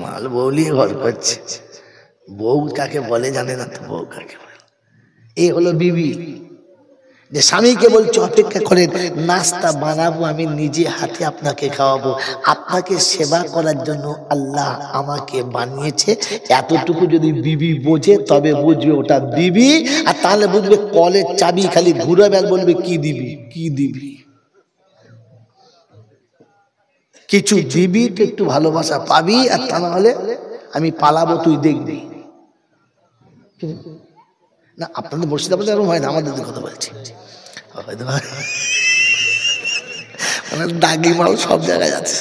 মাল বউলি ঘর করছে। বউ কাকে বলে জানে না তো, বউ কাকে বলে। এই হলো বিবি, যে স্বামীকে বলছে অপেক্ষা করেন, নাস্তা বানাবো আমি নিজে হাতে আপনাকে খাওয়াবো, আপনাকে সেবা করার জন্য আল্লাহ আমাকে বানিয়েছে। এতটুকু যদি বিবি বোঝে তবে বুঝবে ওটা বিবি, আর তাহলে বুঝবে কলের চাবি খালি ঘুরাবে আর বলবে কি দিবি কি দিবি। কিছু দিবি তো একটু ভালোবাসা পাবি, আর তা না হলে আমি পালাবো তুই দেখবি না। আপনাদের মুর্শিদাবাদে এরকম হয় না, আমাদের কথা বলছি। মানে দাগি মাল সব জায়গায় আছে।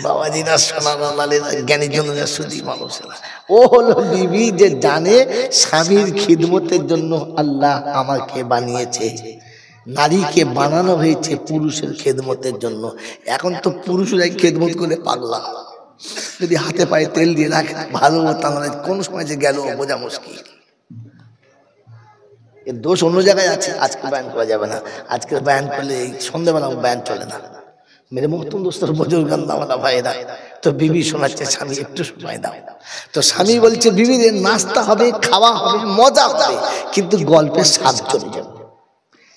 বাবাজিরা সোনারা লালেরা জ্ঞানী জনেরা শুধু মানুষেরা। ও হলো বিবি যে জানে স্বামীর খিদমতের জন্য আল্লাহ আমাকে বানিয়েছে। নারীকে বানানো হয়েছে পুরুষের খেদমতের জন্য। এখন তো পুরুষরাই খেদমত করে পাগলা। যদি হাতে পায়ে তেল দিয়ে রাখে ভালো, তা নয় কোন সময় যে গেল বোঝা মুশকিল। এর দোষ অন্য জায়গায় আছে, আজকে বয়ান করা যাবে না। আজকে বয়ান করলে এই সন্ধ্যাবেলা বয়ান চলে না। মেরে মহতুম দোস্তর বুজুর্গ আল্লাহওয়ালা ভাইরা, তো বিবি শোনাচ্ছে স্বামী একটু সময় দাও। তো স্বামী বলছে বিবির নাস্তা হবে, খাওয়া হবে, মজা হবে, কিন্তু গল্পের স্বাদ চলে যাবে।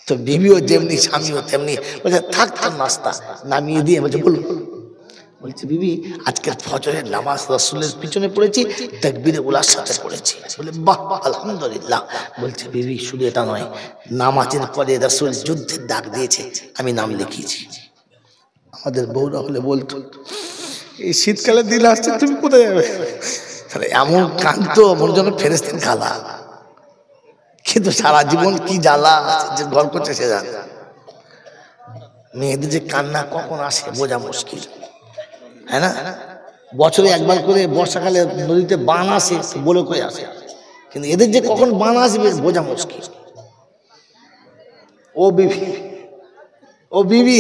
তো বিবিও যেমনি স্বামীও তেমনি বলছে থাক তোর নাস্তা, নামিয়ে দিয়ে বলছে বলুন। বলছে বিবি আজকের ফজরের নামাজ রাসূলের পিছনে পড়েছি, তাকবীরে উলার সাথে পড়েছি। বলে বাহ আলহামদুলিল্লাহ। বলছে বিবি শুধু এটা নয়, নামাজের পরে রাসূল যুদ্ধের ডাক দিয়েছে, আমি নাম লিখিয়েছি। আমাদের বউরা হলে বলতো এই শীতকালে দিন আসছে তুমি কোথায় যাবে, তাহলে এমন কাঁদতো মনে যেন ফেরেশতার গালা। কিন্তু সারা জীবন কি জ্বালা যে ঘর করছে সে জানে। মেয়েদের যে কান্না কখন আসে বোঝা মুশকিল, হ্যাঁ না? বছরে একবার করে বর্ষাকালে নদীতে বান আসে বলে করে আসে, কিন্তু এদের যে কখন বান আসবে বোঝা মুশকিল। ও বিবি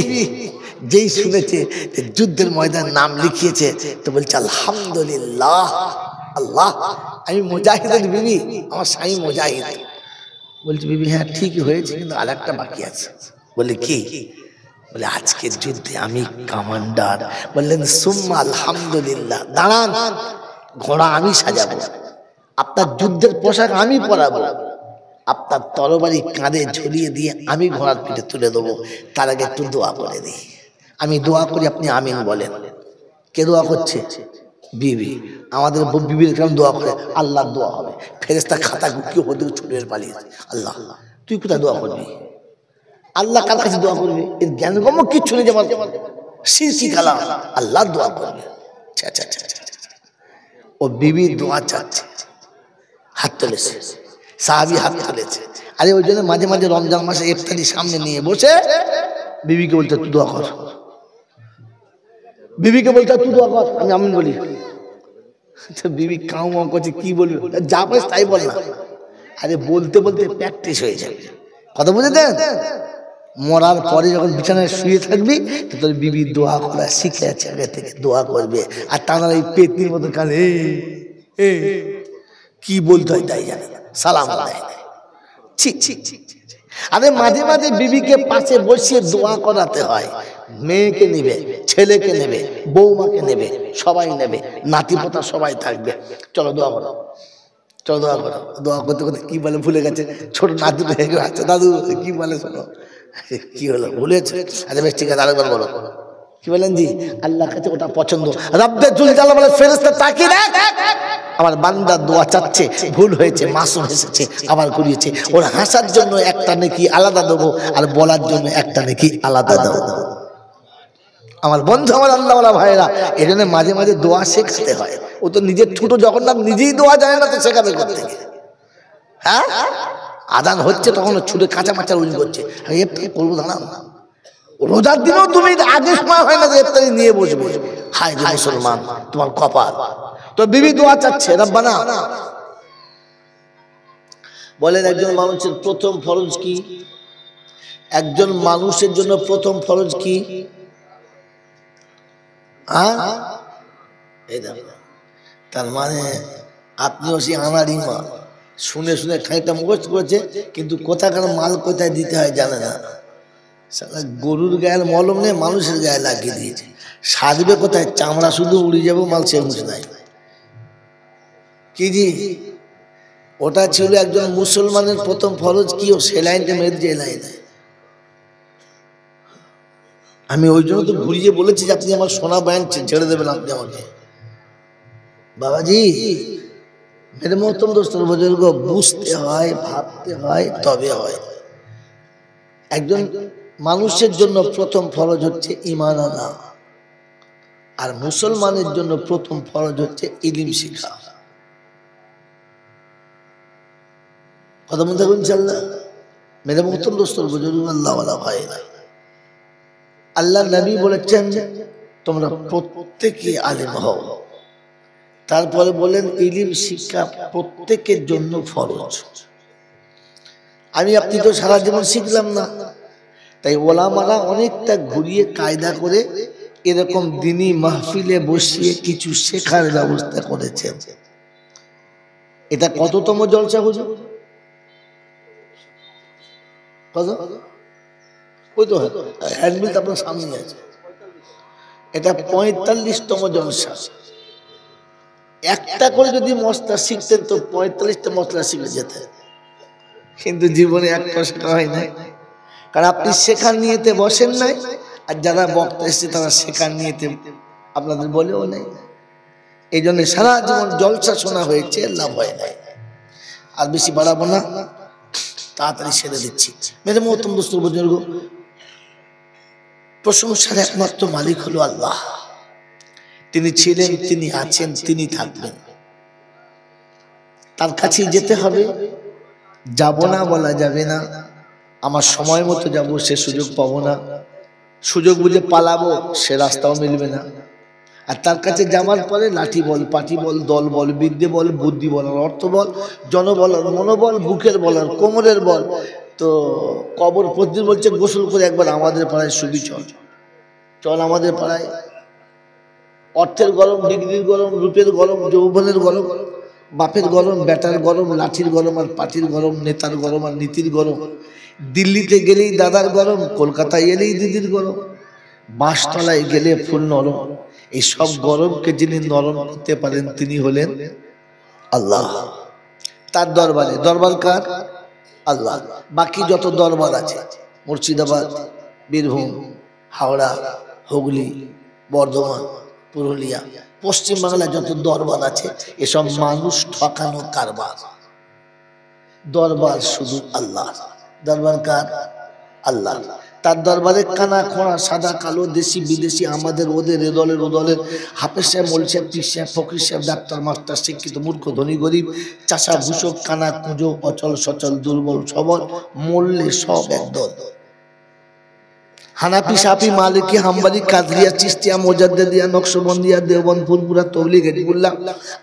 যেই শুনেছে যুদ্ধের ময়দান নাম লিখিয়েছে, তো বলছে আলহামদুলিল্লাহ, আল্লাহ আমি মুজাহিদের বিবি, আমার স্বামী মুজাহিদ। বলছে বিবি হ্যাঁ ঠিকই হয়েছে, কিন্তু আর একটা বাকি আছে। বলে কি? বলে আজকের যুদ্ধে আমি কমান্ডার। বললেন সুম্মা আলহামদুলিল্লাহ, দাঁড়ান ঘোড়া আমি সাজাবো, আপনার যুদ্ধের পোশাক আমি পরাবো, আপনার তরবারি কাঁধে ঝুলিয়ে দিয়ে আমি ঘোড়ার পিঠে তুলে দেবো। তার আগে একটু দোয়া করে দিই। আমি দোয়া করি, আপনি আমিন বলেন। কে দোয়া করছে? বিবি। আমাদের বিবির কেমন দোয়া করে? আল্লাহর দোয়া হবে। ফেরেশতা খাতা গুটিয়ে হতে ছুটে পালিয়ে আল্লাহ, তুই কোথায় দোয়া করবি? আল্লাহ কার কাছে দোয়া করবে? এর জ্ঞানগম্য কিচ্ছু নেই, যেমন শিরকি কালাম। আল্লাহ দোয়া করবে। ও বিবি দোয়া চাচ্ছে, হাত তুলেছে, সাহাবী হাত তুলেছে। আরে ওই জন্য মাঝে মাঝে রমজান মাসে ইফতারি সামনে নিয়ে বসে বিবিকে বলতে তুই দোয়া কর, বিবিকে বলতে তুই দোয়া কর, আমি আমিন বলি। বিবি কাউ মাউ করছে, কি বলবি? যা পাস তাই বল না। আরে বলতে বলতে প্র্যাকটিস হয়ে যাবে, কথা বুঝেছেন? মরার পরে যখন বিছানায় শুয়ে থাকবি তো তোর বিবি দোয়া করা শিখে আছে, আগে থেকে দোয়া করবে। আর তা না এই পেতনির মতো কানে কি বলতে হয় তাই জানে না, সালাম দেয়। আরে মাঝে মাঝে বিবিকে পাশে বসিয়ে দোয়া করাতে হয়। মেয়েকে নেবে, ছেলেকে নেবে, বৌমাকে নেবে, সবাই নেবে, নাতিপোতা সবাই থাকবে। চলো দোয়া করো, চলো দোয়া করো। দোয়া করতে করতে কি বলে ভুলে গেছে, ছোট নাতি হয়ে গেছে, দাদু কি বলে শোনো। কি হলো ভুলেছে? আচ্ছা বেশ ঠিক আছে, আরেকবার বলো। কি বলেন জি? আল্লাহর কাছে ওটা পছন্দ। রব্বে জুল জালাল বলে ফেরেশতা তাকিয়ে দেখ, আমার বান্দা দোয়া চাচ্ছে, ভুল হয়েছে, মাসুম হেসেছে, আবার করিয়েছে। ওর হাসার জন্য একটা নেকি আলাদা দেবো, আর বলার জন্য একটা নেকি আলাদা দেবো। আমার বন্ধু, আমার আল্লাহওয়ালা ভাইরা, এই জন্য মাঝে মাঝে দোয়া শেখাতে হয়। ও তো নিজের ছোট জগন্নাথ নিজেই দোয়া জানে না, তো শেখাবে কোথা থেকে? হ্যাঁ, আদান হচ্ছে তখন ছুটে কাঁচা মাচা উল করছে, আমি ইফতারি করবো, দাঁড়াও না। রোজার দিনও তুমি আগে সময় হয় না যে ইফতারি নিয়ে বসবে। হায় রে মুসলমান, তোমার কপাল। তো বিবি দোয়া চাচ্ছে, রব্বানা। বলেন একজন মানুষের প্রথম ফরজ কি? একজন মানুষের জন্য প্রথম ফরজ কি? তার মানে আপনিও সেই আনাড়ি মা, শুনে শুনে খানিকটা মুখস্থ করেছে, কিন্তু কোথাকার মাল কোথায় দিতে হয় জানে না। সালা গরুর গায়ের মলম নিয়ে মানুষের গায়ে লাগিয়ে দিয়েছে। সাজবে কোথায়? চামড়া শুধু উড়ে যাবো, মাল শেষ নাই। কি জি, ওটা ছিল একজন মুসলমানের প্রথম ফরজ। কি ও সে লাইনটা মেরে যে লাইনে, আমি ওই জন্য তো ঘুরিয়ে বলেছি যে আপনি আমার সোনা বয়ান ছেড়ে দেবেন আপনি আমাকে। বাবাজি মেরে মহতম দোস্তর বুজুর্গ, বুঝতে হয়, ভাবতে হয়, তবে হয়। একজন মানুষের জন্য প্রথম ফরজ হচ্ছে ঈমান আনা, আর মুসলমানের জন্য প্রথম ফরজ হচ্ছে ইলম শিখা। কথা বলতে হবে ইনশাআল্লাহ। মেরে মহতম দোস্তর বুজুর্গ, আল্লাহ ওয়ালা ভাইরা, আল্লাহ নবী বলেছেন তোমরা প্রত্যেকে আলেম হও। তারপরে বলেন ইলম শিক্ষা প্রত্যেকের জন্য ফরজ। আমি আপনি তো সারা জীবন শিখলাম না, তাই ওলামারা অনেকটা ঘুরিয়ে কায়দা করে এরকম দিনী মাহফিলে বসিয়ে কিছু শেখার ব্যবস্থা করেছেন। এটা কততম জলসা হুজুর? কত? ওই তো হ্যান্ডবিল তো আপনার সামনে আছে। এটা 45তম জলসা। একটা করে যদি মশলা শিখতেন তো 45টা মশলা শিখে যেতেন, কিন্তু জীবনে একটা শেখা হয় নাই। কারণ আপনি শেখার নিয়েতে বসেন নাই, আর যারা বক্তা এসেছে তারা শেখার নিয়েতে আপনাদের বলেও নাই। এই জন্য সারা জীবন জলসা শোনা হয়েছে, লাভ হয় নাই। আর বেশি বাড়াবো না, তাড়াতাড়ি সেরে দিচ্ছি। মেরে মহতম দোস্তর বুজুর্গ, প্রশংসার একমাত্র মালিক হলো আল্লাহ। তিনি ছিলেন, তিনি আছেন, তিনি থাকবেন। তার কাছেই যেতে হবে। যাব না বলা যাবে না, আমার সময় মতো যাব সে সুযোগ পাবো না, সুযোগ বুঝে পালাবো সে রাস্তাও মিলবে না। আর তার কাছে যাওয়ার পরে লাঠি বল, পাটি বল, দল বল, বিদ্যে বল, বুদ্ধি বল, অর্থ বল, জনবল, মনোবল, বুকের বল, কোমরের বল। তো কবর প্রতিদিন বলছে গোসল করে একবার আমাদের পাড়ায় শুবি, চল চল আমাদের পাড়ায়। অর্থের গরম, ডিগ্রির গরম, রূপের গরম, যৌবনের গরম, বাপের গরম, বেটার গরম, লাঠির গরম আর পাটির গরম, নেতার গরম আর নীতির গরম। দিল্লিতে গেলেই দাদার গরম, কলকাতায় এলেই দিদির গরম, বাঁশতলায় গেলে ফুল নরম। এই সব গরমকে যিনি নরম করতে পারেন তিনি হলেন আল্লাহ। তার দরবারে, দরবার কার? আল্লাহ। বাকি যত দরবার আছে, মুর্শিদাবাদ, বীরভূম, হাওড়া, হুগলি, বর্ধমান, পুরুলিয়া, পশ্চিম বাংলায় যত দরবার আছে, এসব মানুষ ঠকানো কারবার। দরবার শুধু আল্লাহ। দরবার কার? আল্লাহ। তার দরবারে কানা খোঁড়া, সাদা কালো, দেশি বিদেশি, আমাদের ওদের, এ দলের ও দলের, হাফেজ সাহেব, মৌল সাহেব, পীর সাহেব, ফকির সাহেব, ডাক্তার, মাস্টার, শিক্ষিত, মূর্খ, ধনী, গরিব, চাষা, ভূষক, কানা, কুঁজো, অচল, সচল, দুর্বল, সবল, মরলে সব একদল। হানাফি, শাফি, মালিকি, হাম্বলি, কাদরিয়া, চিশতিয়া, মুজাদ্দিদিয়া, নকশবন্দিয়া, দেওবন্দ, ফুলপুরা, তবলিগ, হিজবুল্লাহ,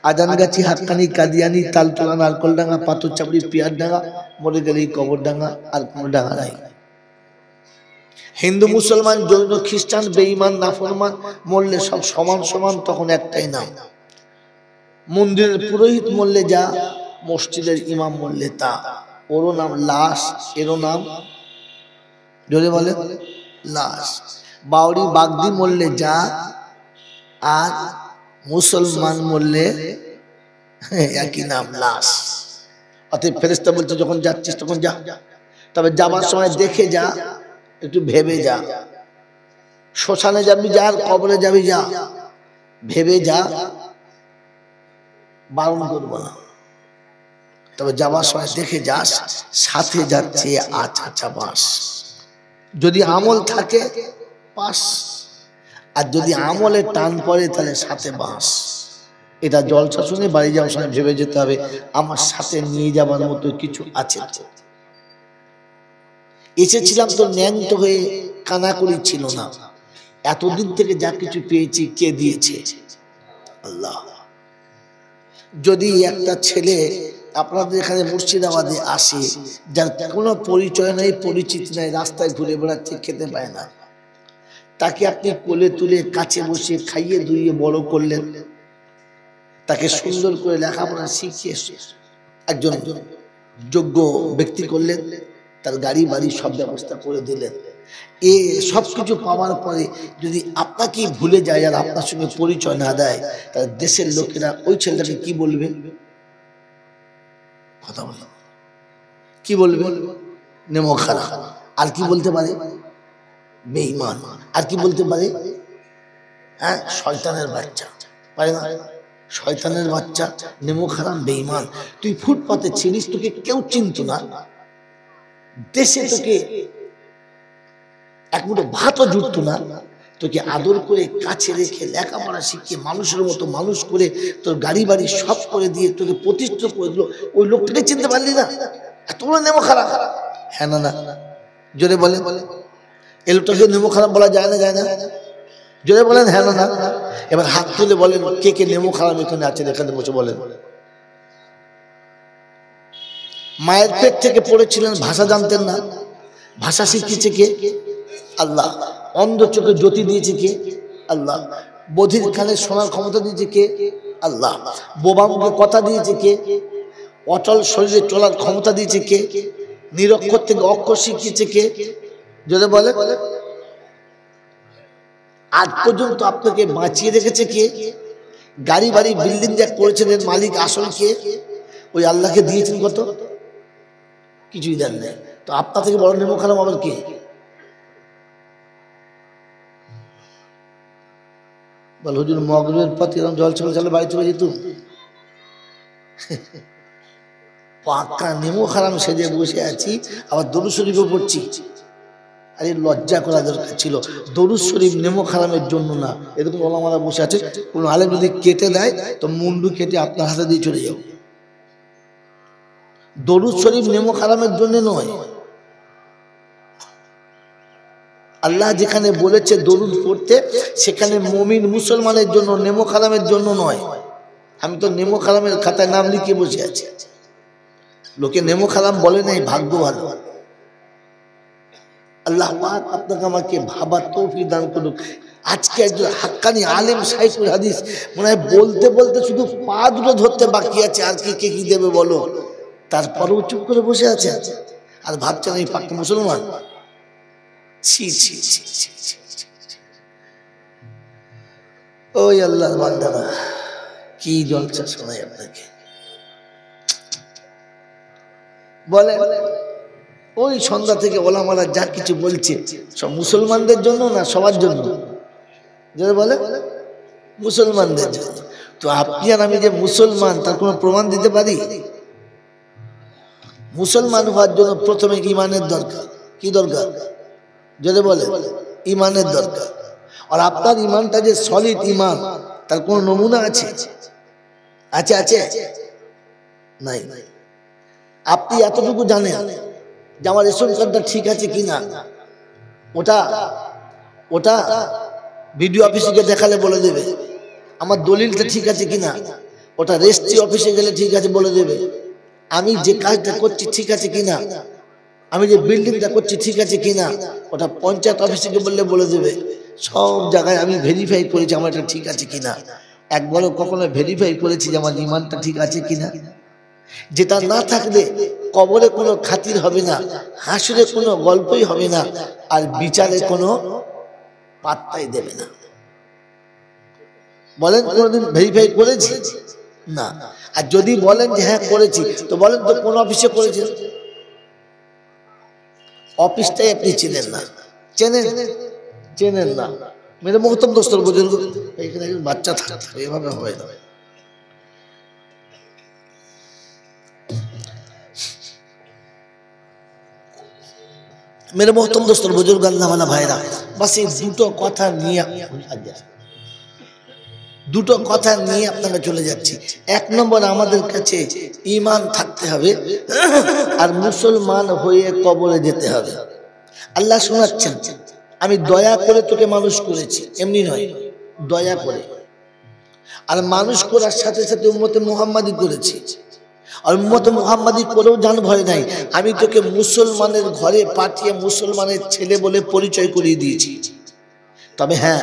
আজানগাছি, হাক্কানি, কাদিয়ানি, তালতলা, নারকলডাঙ্গা, পাথরচাপড়ি, পিয়ারডাঙ্গা, মরে গেলেই কবরডাঙ্গা, আর কোনো ডাঙ্গা নাই। হিন্দু, মুসলমান, জৈন, খ্রিস্টান, বেঈমান, নাফরমান, মরলে সব সমান সমান, তখন একটাই নাম। মন্দিরের পুরোহিত মরলে যা, মসজিদের ইমাম মরলে তা। ওরও নাম লাশ, এরও নাম জোরে বলে লাশ। বাউরি বাগদি মরলে যা, আর মুসলমান মরলে একই নাম, লাশ। অতএব ফেরেশতা বলছে যখন যাচ্ছিস তখন যা, তবে যাবার সময় দেখে যা, একটু ভেবে যা। শ্মশানে যাবি যা, আর কবরে যাবি যা, ভেবে যা, বারণ করবো না। তবে যাবার সময় দেখে যাস, সাথে যাচ্ছে আচ্ছা বাস। যদি আমল থাকে পাস, আর যদি আমলে টান পড়ে তাহলে সাথে বাস। এটা জলসা শুনে বাড়ি যাওয়ার সময় ভেবে যেতে হবে আমার সাথে নিয়ে যাবার মতো কিছু আছে। এসেছিলাম তো ন্যাংট হয়ে, কানাকড়ি ছিল না। এতদিন থেকে যা কিছু পেয়েছি কে দিয়েছে? আল্লাহ। যদি একটা ছেলে আপনাদের এখানে মুর্শিদাবাদে আসে, যার কোনো পরিচয় নাই, পরিচিতি নাই, রাস্তায় ঘুরে বেড়াচ্ছে, খেতে পায় না, তাকে আপনি কোলে তুলে কাছে বসে খাইয়ে ধুইয়ে বড় করলেন, তাকে সুন্দর করে লেখাপড়া শিখিয়ে একজন যোগ্য ব্যক্তি করলেন, তার গাড়ি বাড়ি সব ব্যবস্থা করে দিলেন, এ সব কিছু পাওয়ার পরে যদি আপনাকে ভুলে যায় আর আপনার সঙ্গে পরিচয় না দেয়, তাহলে দেশের লোকেরা ওই ছেলেটাকে কি বলবে? কথা বলো, কি বলবে? নেমো খারাপ। আর কি বলতে পারে? বেঈমান। আর কি বলতে পারে? হ্যাঁ, শয়তানের বাচ্চা। পারে না? শয়তানের বাচ্চা, নেমো খারাপ, বেঈমান। তুই ফুটপাতে ছিলিস, তোকে কেউ চিনত না, দেশে তোকে এক মুঠো ভাতও জুটতো না, তোকে আদর করে কাছে রেখে লেখাপড়া শিখিয়ে মানুষের মতো মানুষ করে তোর গাড়ি বাড়ি সব করে দিয়ে তোকে প্রতিষ্ঠিত করে দিল, ওই লোকটাকে চিনতে পারলি না? এত বড় নেমো খারাপ? হ্যাঁ না না? জোরে বলে, এই লোকটাকে নেমো খারাপ বলা যায় না? যায় না? জোরে বলেন হ্যাঁ না না? এবার হাত তুলে বলেন কে কে নেমো খারাপ এখানে আছেন, এখানে বসে বলেন। মায়ের পেট থেকে পড়েছিলেন, ভাষা জানতেন না, ভাষা শিখিয়েছে কে? আল্লাহ। অন্ধ চোখে জ্যোতি দিয়েছে কে? আল্লাহ। বধির কানে শোনার ক্ষমতা দিয়েছে কে? আল্লাহ। বোবা মুখে কথা দিয়েছে কে? অচল শরীরে চলার ক্ষমতা দিয়েছে কে? নিরক্ষর থেকে অক্ষর শিখিয়েছে কে? যদি বলে, আজ পর্যন্ত আপনাকে বাঁচিয়ে রেখেছে কে? গাড়ি বাড়ি বিল্ডিং যা করেছেন এর মালিক আসল কে? ওই আল্লাহকে দিয়েছেন কত? কিছুই দেন না। তো আপনার থেকে বড় নেমো খারাপ আবার কে? বল হুজুর মগরের পথে এরকম জল চলে চলে বাড়ি চলে যেত, পাকা নেমো খারাপ সেজে বসে আছি, আবার দরুদ শরীফও পড়ছি। আরে লজ্জা করা দরকার ছিল। দরুদ শরীফ নেমো খারামের জন্য না। এরকম ওলামারা বসে আছে, কোনো আলেম যদি কেটে দেয় তো মুন্ডু কেটে আপনার হাতে দিয়ে চলে যাও। দরুদ শরীফ নেমো খারামের জন্য নয়। আল্লাহ যেখানে বলেছে দরুদ পড়তে, সেখানে মুমিন মুসলমানের জন্য, নেমো খারামের জন্য নয়। আমি তো নেমো খারামের খাতায় নাম লিখিয়ে বসে আছি। লোকে নেমো খারাম বলে নাই, ভাগ্য ভালো। আল্লাহ পাক আপনাকে আমাকে ভাবার তৌফিক দান করুক। আজকে একজন হাক্কানি আলেম শাইখুল হাদিস মনে হয় বলতে বলতে শুধু পা দুটো ধরতে বাকি আছে, আর কে কি দেবে বলো? তারপরেও চুপ করে বসে আছে আর ভাবছেন এই পাক্কা মুসলমান। ছি ছি ছি ছি ছি। ওই আল্লাহর বান্দারা, কি জলসা শোনাই আপনাকে। বলে ওই সন্ধ্যা থেকে ওলামারা যা কিছু বলছে সব মুসলমানদের জন্য না সবার জন্য? যারা বলে মুসলমানদের জন্য। তো আপনি আর আমি যে মুসলমান তার কোনো প্রমাণ দিতে পারি? মুসলমান হওয়ার জন্য প্রথমে ইমানের দরকার। কি দরকার? যদি বলে ইমানের দরকার। আর আপনার ইমানটা যে সলিড ইমান, তার কোনো নমুনা আছে? আছে আছে? নাই। আপনি এতটুকু জানেন যে আমার রেশন কার্ডটা ঠিক আছে কিনা, ওটা ওটা বিডিও অফিসে দেখালে বলে দেবে। আমার দলিলটা ঠিক আছে কিনা, ওটা রেজিস্ট্রি অফিসে গেলে ঠিক আছে বলে দেবে। আমি যে কাজটা করছি ঠিক আছে কিনা, আমি যে বিল্ডিংটা করছি ঠিক আছে কিনা, ওটা পঞ্চায়েত অফিসে বললে বলে দেবে। সব জায়গায় আমি ভেরিফাই করেছি আমার এটা ঠিক আছে কিনা। একবারও কখনো ভেরিফাই করেছি যে আমার ইমানটা ঠিক আছে কিনা? যেটা না থাকলে কবরে কোনো খাতির হবে না, হাসরে কোনো গল্পই হবে না, আর বিচারে কোনো পাত্তাই দেবে না। বলেন কোনোদিন ভেরিফাই করেছি? না। আর যদি বলেন যে হ্যাঁ করেছি, তো বলেন তো কোন অফিসে করেছেন? অফিসটাই আপনি চেনেন না। চেনেন? চেনেন না। মেরে মোহতম দোস্তর বুঝুন, এখানে বাচ্চা থাকতে এভাবে হয় না। मेरे मोहतरम दोस्तों बुजुर्ग अल्लाह वाला भाईरा, बस এই দুটো কথা নিয়ে আপনারা চলে যাচ্ছি। এক নম্বর, আমাদের কাছে ঈমান থাকতে হবে আর মুসলমান হয়ে কবরে যেতে হবে। আল্লাহ শোনাচ্ছেন, আমি দয়া করে তোকে মানুষ করেছি, এমনি নয়, দয়া করে। আর মানুষ করার সাথে সাথে উম্মতে মুহাম্মাদি করেছি। আর উম্মতে মুহাম্মাদি করেও জান ভয় নাই, আমি তোকে মুসলমানের ঘরে পাঠিয়ে মুসলমানের ছেলে বলে পরিচয় করিয়ে দিয়েছি। তবে হ্যাঁ,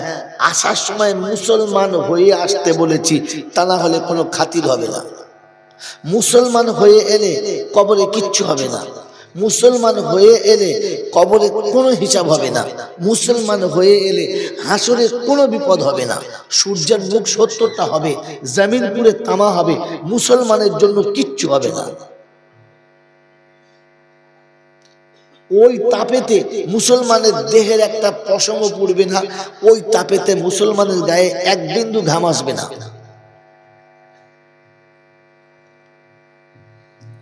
আসার সময় মুসলমান হয়ে আসতে বলেছি, তা না হলে কোনো খাতির হবে না। মুসলমান হয়ে এলে কবরে কিচ্ছু হবে না। মুসলমান হয়ে এলে কবরে কোনো হিসাব হবে না, মুসলমান হয়ে এলে হাসরে কোনো বিপদ হবে না, সূর্যের মুখ 70টা হবে, জমিন পুরে তামা হবে, মুসলমানের জন্য কিচ্ছু হবে না। ওই তাপেতে মুসলমানের দেহের একটা পশমও পড়বে না, ওই তাপেতে মুসলমানের গায়ে এক বিন্দু ঘাম আসবে না।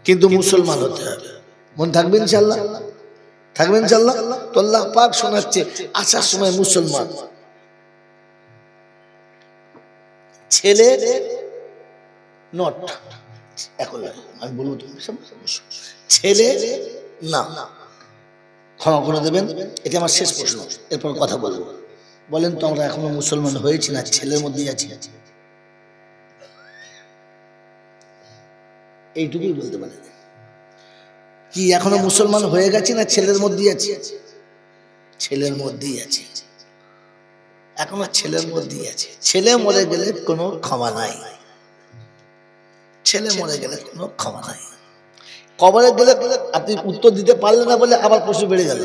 কিন্তু মুসলমান হতে হবে, মন থাকবে ইনশাআল্লাহ, থাকবে ইনশাআল্লাহ। তো আল্লাহ পাক শোনাচ্ছে আসার সময় মুসলমান ছেলে নট, এখন আমি বলবো ছেলে না, ক্ষমা করে দেবেন, এটা আমার শেষ প্রশ্ন, এরপর কথা বলবো। বলেন তো আমরা এখনো মুসলমান হয়েছি না ছেলের মধ্যেই আছি? এইটুকুই বলতে পারে কি এখনো মুসলমান হয়ে গেছি না ছেলের মধ্যেই আছি? ছেলের মধ্যেই আছে, এখনো ছেলের মধ্যেই আছে। ছেলে মরে গেলে কোনো ক্ষমা নাই, ছেলে মরে গেলে কোনো ক্ষমা নাই। কবরে গেলে আপনি উত্তর দিতে পারলেন না বলে আবার প্রশ্ন বেড়ে গেল।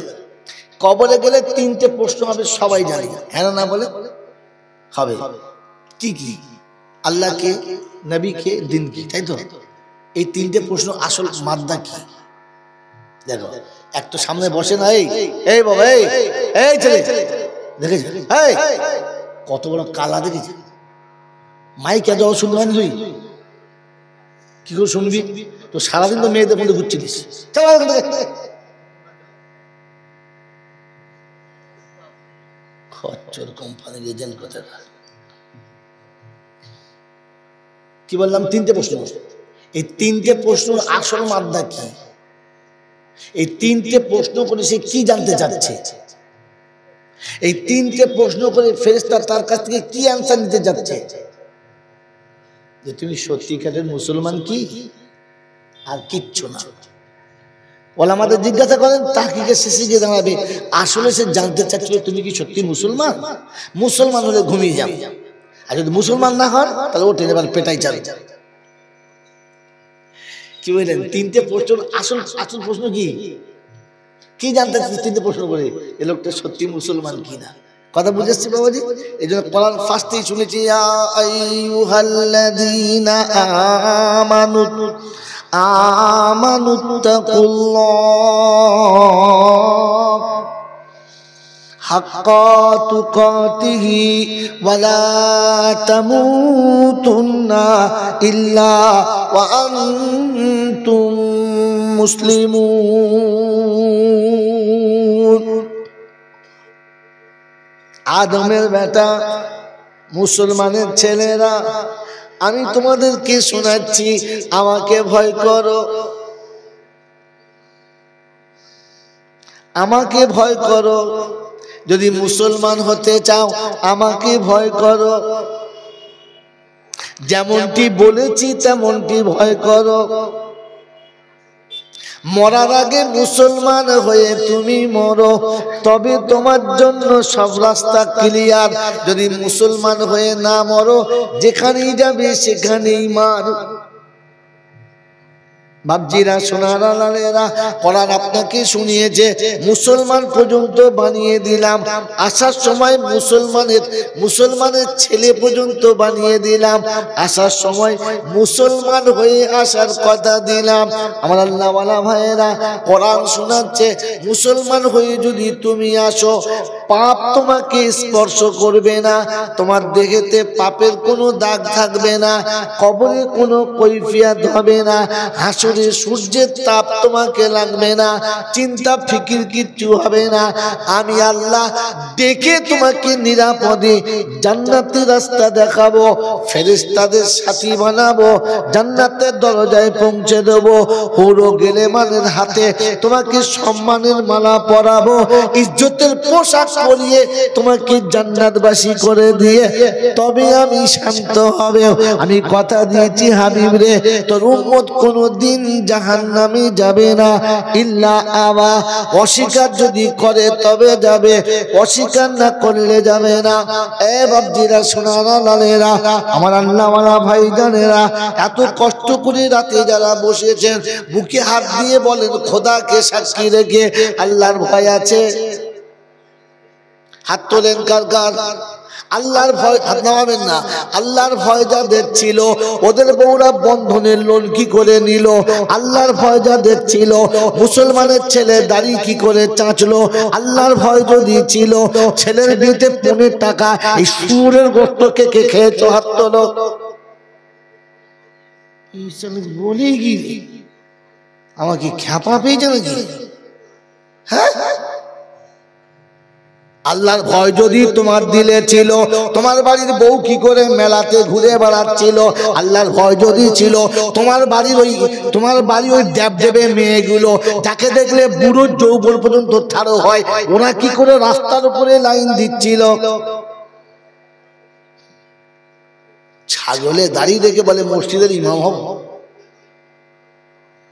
কবরে গেলে 3টে প্রশ্ন হবে, সবাই জানি, হ্যাঁ না বলে হবে। কি কি? আল্লাহ কে, নবী কে, দিন কি, তাই তো? এই 3টে প্রশ্ন আসল মাদ্দা কি? দেখো এক তো সামনে বসে না, এই বাবা, এই ছেলে দেখেছি, কত বড় কালা দেখেছি, মাইক এত শুনতে পারেন তুই? কি করে শুনবি? তো সারাদিন তো মেয়েদের মধ্যে ঘুরছিলিস, খচ্চর কোম্পানির এজেন্ট কথা। কি বললাম? 3টে প্রশ্ন। এই 3টে প্রশ্নের আসল মাদ্দা কি? এই 3টে প্রশ্ন করে সে কি জানতে চাচ্ছে? এই 3টে প্রশ্ন করে ফেরেশতা তার কাছ থেকে কি আনসার নিতে যাচ্ছে? যে তুমি সত্যিকারের মুসলমান কি, আর কিচ্ছু না। ওলামাদের জিজ্ঞাসা করেন, তাহকিকের শেষে গিয়ে দাঁড়াবে আসলে সে জানতে চাচ্ছিল তুমি কি সত্যি মুসলমান? মুসলমান হলে ঘুমিয়ে যাবে, আর যদি মুসলমান না হন তাহলে ওঠে এবার পেটাই চাল। কি বললেন? 3টে প্রশ্ন আসল আসল প্রশ্ন কি? কি জানতে চাচ্ছে 3টে প্রশ্ন করে এ লোকটা সত্যি মুসলমান কিনা? কথা বুঝেছি বাবাজি? এই জন্য কোরআন ফার্স্টেই শুনেছি, ইয়া আইয়ুহাল্লাযীনা আমানু আমানুত্তাকুল্লাহ হাক্কা তুকাতিহি ওয়া লা তামুতুন্না ইল্লা ওয়া আনতুম মুসলিমুন। আদমের বেটা মুসলমানের ছেলেরা, আমি তোমাদেরকে শোনাচ্ছি, আমাকে ভয় করো, আমাকে ভয় করো। যদি মুসলমান হতে চাও আমাকে ভয় করো, যেমনটি বলেছি তেমনটি ভয় করো। মরার আগে মুসলমান হয়ে তুমি মরো, তবে তোমার জন্য সব রাস্তা ক্লিয়ার। যদি মুসলমান হয়ে না মরো, যেখানেই যাবে সেখানেই মার। বাবজিরা, সোনারা, লালেরা, কোরআন আপনাকে শুনিয়েছে, মুসলমান পর্যন্ত বানিয়ে দিলাম। আসার সময় মুসলমানের ছেলে পর্যন্ত বানিয়ে দিলাম। আসার সময় মুসলমান হয়ে আসার কথা দিলাম। আমার আল্লাহওয়ালা ভাইয়েরা, কোরআন শোনাচ্ছে, মুসলমান হয়ে যদি তুমি আসো, পাপ তোমাকে স্পর্শ করবে না, তোমার দেহেতে পাপের কোনো দাগ থাকবে না, কবরে কোনো কৈফিয়ত হবে না, হাসরে সূর্যের তাপ তোমাকে লাগবে না, চিন্তা ফিকির কিচ্ছু হবে না। আমি আল্লাহ ডেকে তোমাকে নিরাপদে জান্নাতের রাস্তা দেখাবো, ফেরেশতাদের সাথী বানাবো, জান্নাতের দরজায় পৌঁছে দেবো, হুরো গেলেমানের হাতে তোমাকে সম্মানের মালা পরাবো, ইজ্জতের পোশাক করিয়ে তোমাকে জান্নাতবাসী করে দিয়ে তবে আমি শান্ত হবে। আমি কথা দিয়েছি হাবিব রে, তোর উম্মত কোনদিন জাহান্নামে যাবে না ইল্লা আবা, অস্বীকার যদি করে তবে যাবে, অস্বীকার না করলে যাবে না। এ বাবজিরা, সোনারা, লালেরা, আমার আল্লাহওয়ালা ভাইজানেরা, এত কষ্ট করে রাতে যারা বসেছেন বুকে হাত দিয়ে বলেন খোদাকে সাক্ষী রেখে আল্লাহর ভয় আছে? হাত তোলেন কার কার? আল্লাহর ভয় হাত নামাবেন না। আল্লাহর ভয় যাদের ছিল ওদের বউরা বন্ধনের লোন কি করে নিল? আল্লাহর ভয় যাদের ছিল মুসলমানের ছেলে দাড়ি কি করে চাঁচলো? আল্লাহর ভয় যদি ছিল ছেলের বিয়েতে 15 টাকা এই সুরের গোস্ত কে খেয়েছো? হাত তোলো। বলি কি আমাকে খ্যাপা পেয়েছে নাকি? হ্যাঁ, আল্লাহর ভয় যদি তোমার দিলে ছিল, তোমার বাড়ির বউ কি করে মেলাতে ঘুরে বেড়াচ্ছিল? আল্লাহর ভয় যদি ছিল, তোমার বাড়ি ওই দেবদেবে মেয়েগুলো যাকে দেখলে বুড়ো যৌবন পর্যন্ত ছাড়ো হয়, ওরা কি করে রাস্তার উপরে লাইন দিচ্ছিল? ছাগলে দাঁড়িয়ে রেখে বলে মসজিদের ইমাম হব।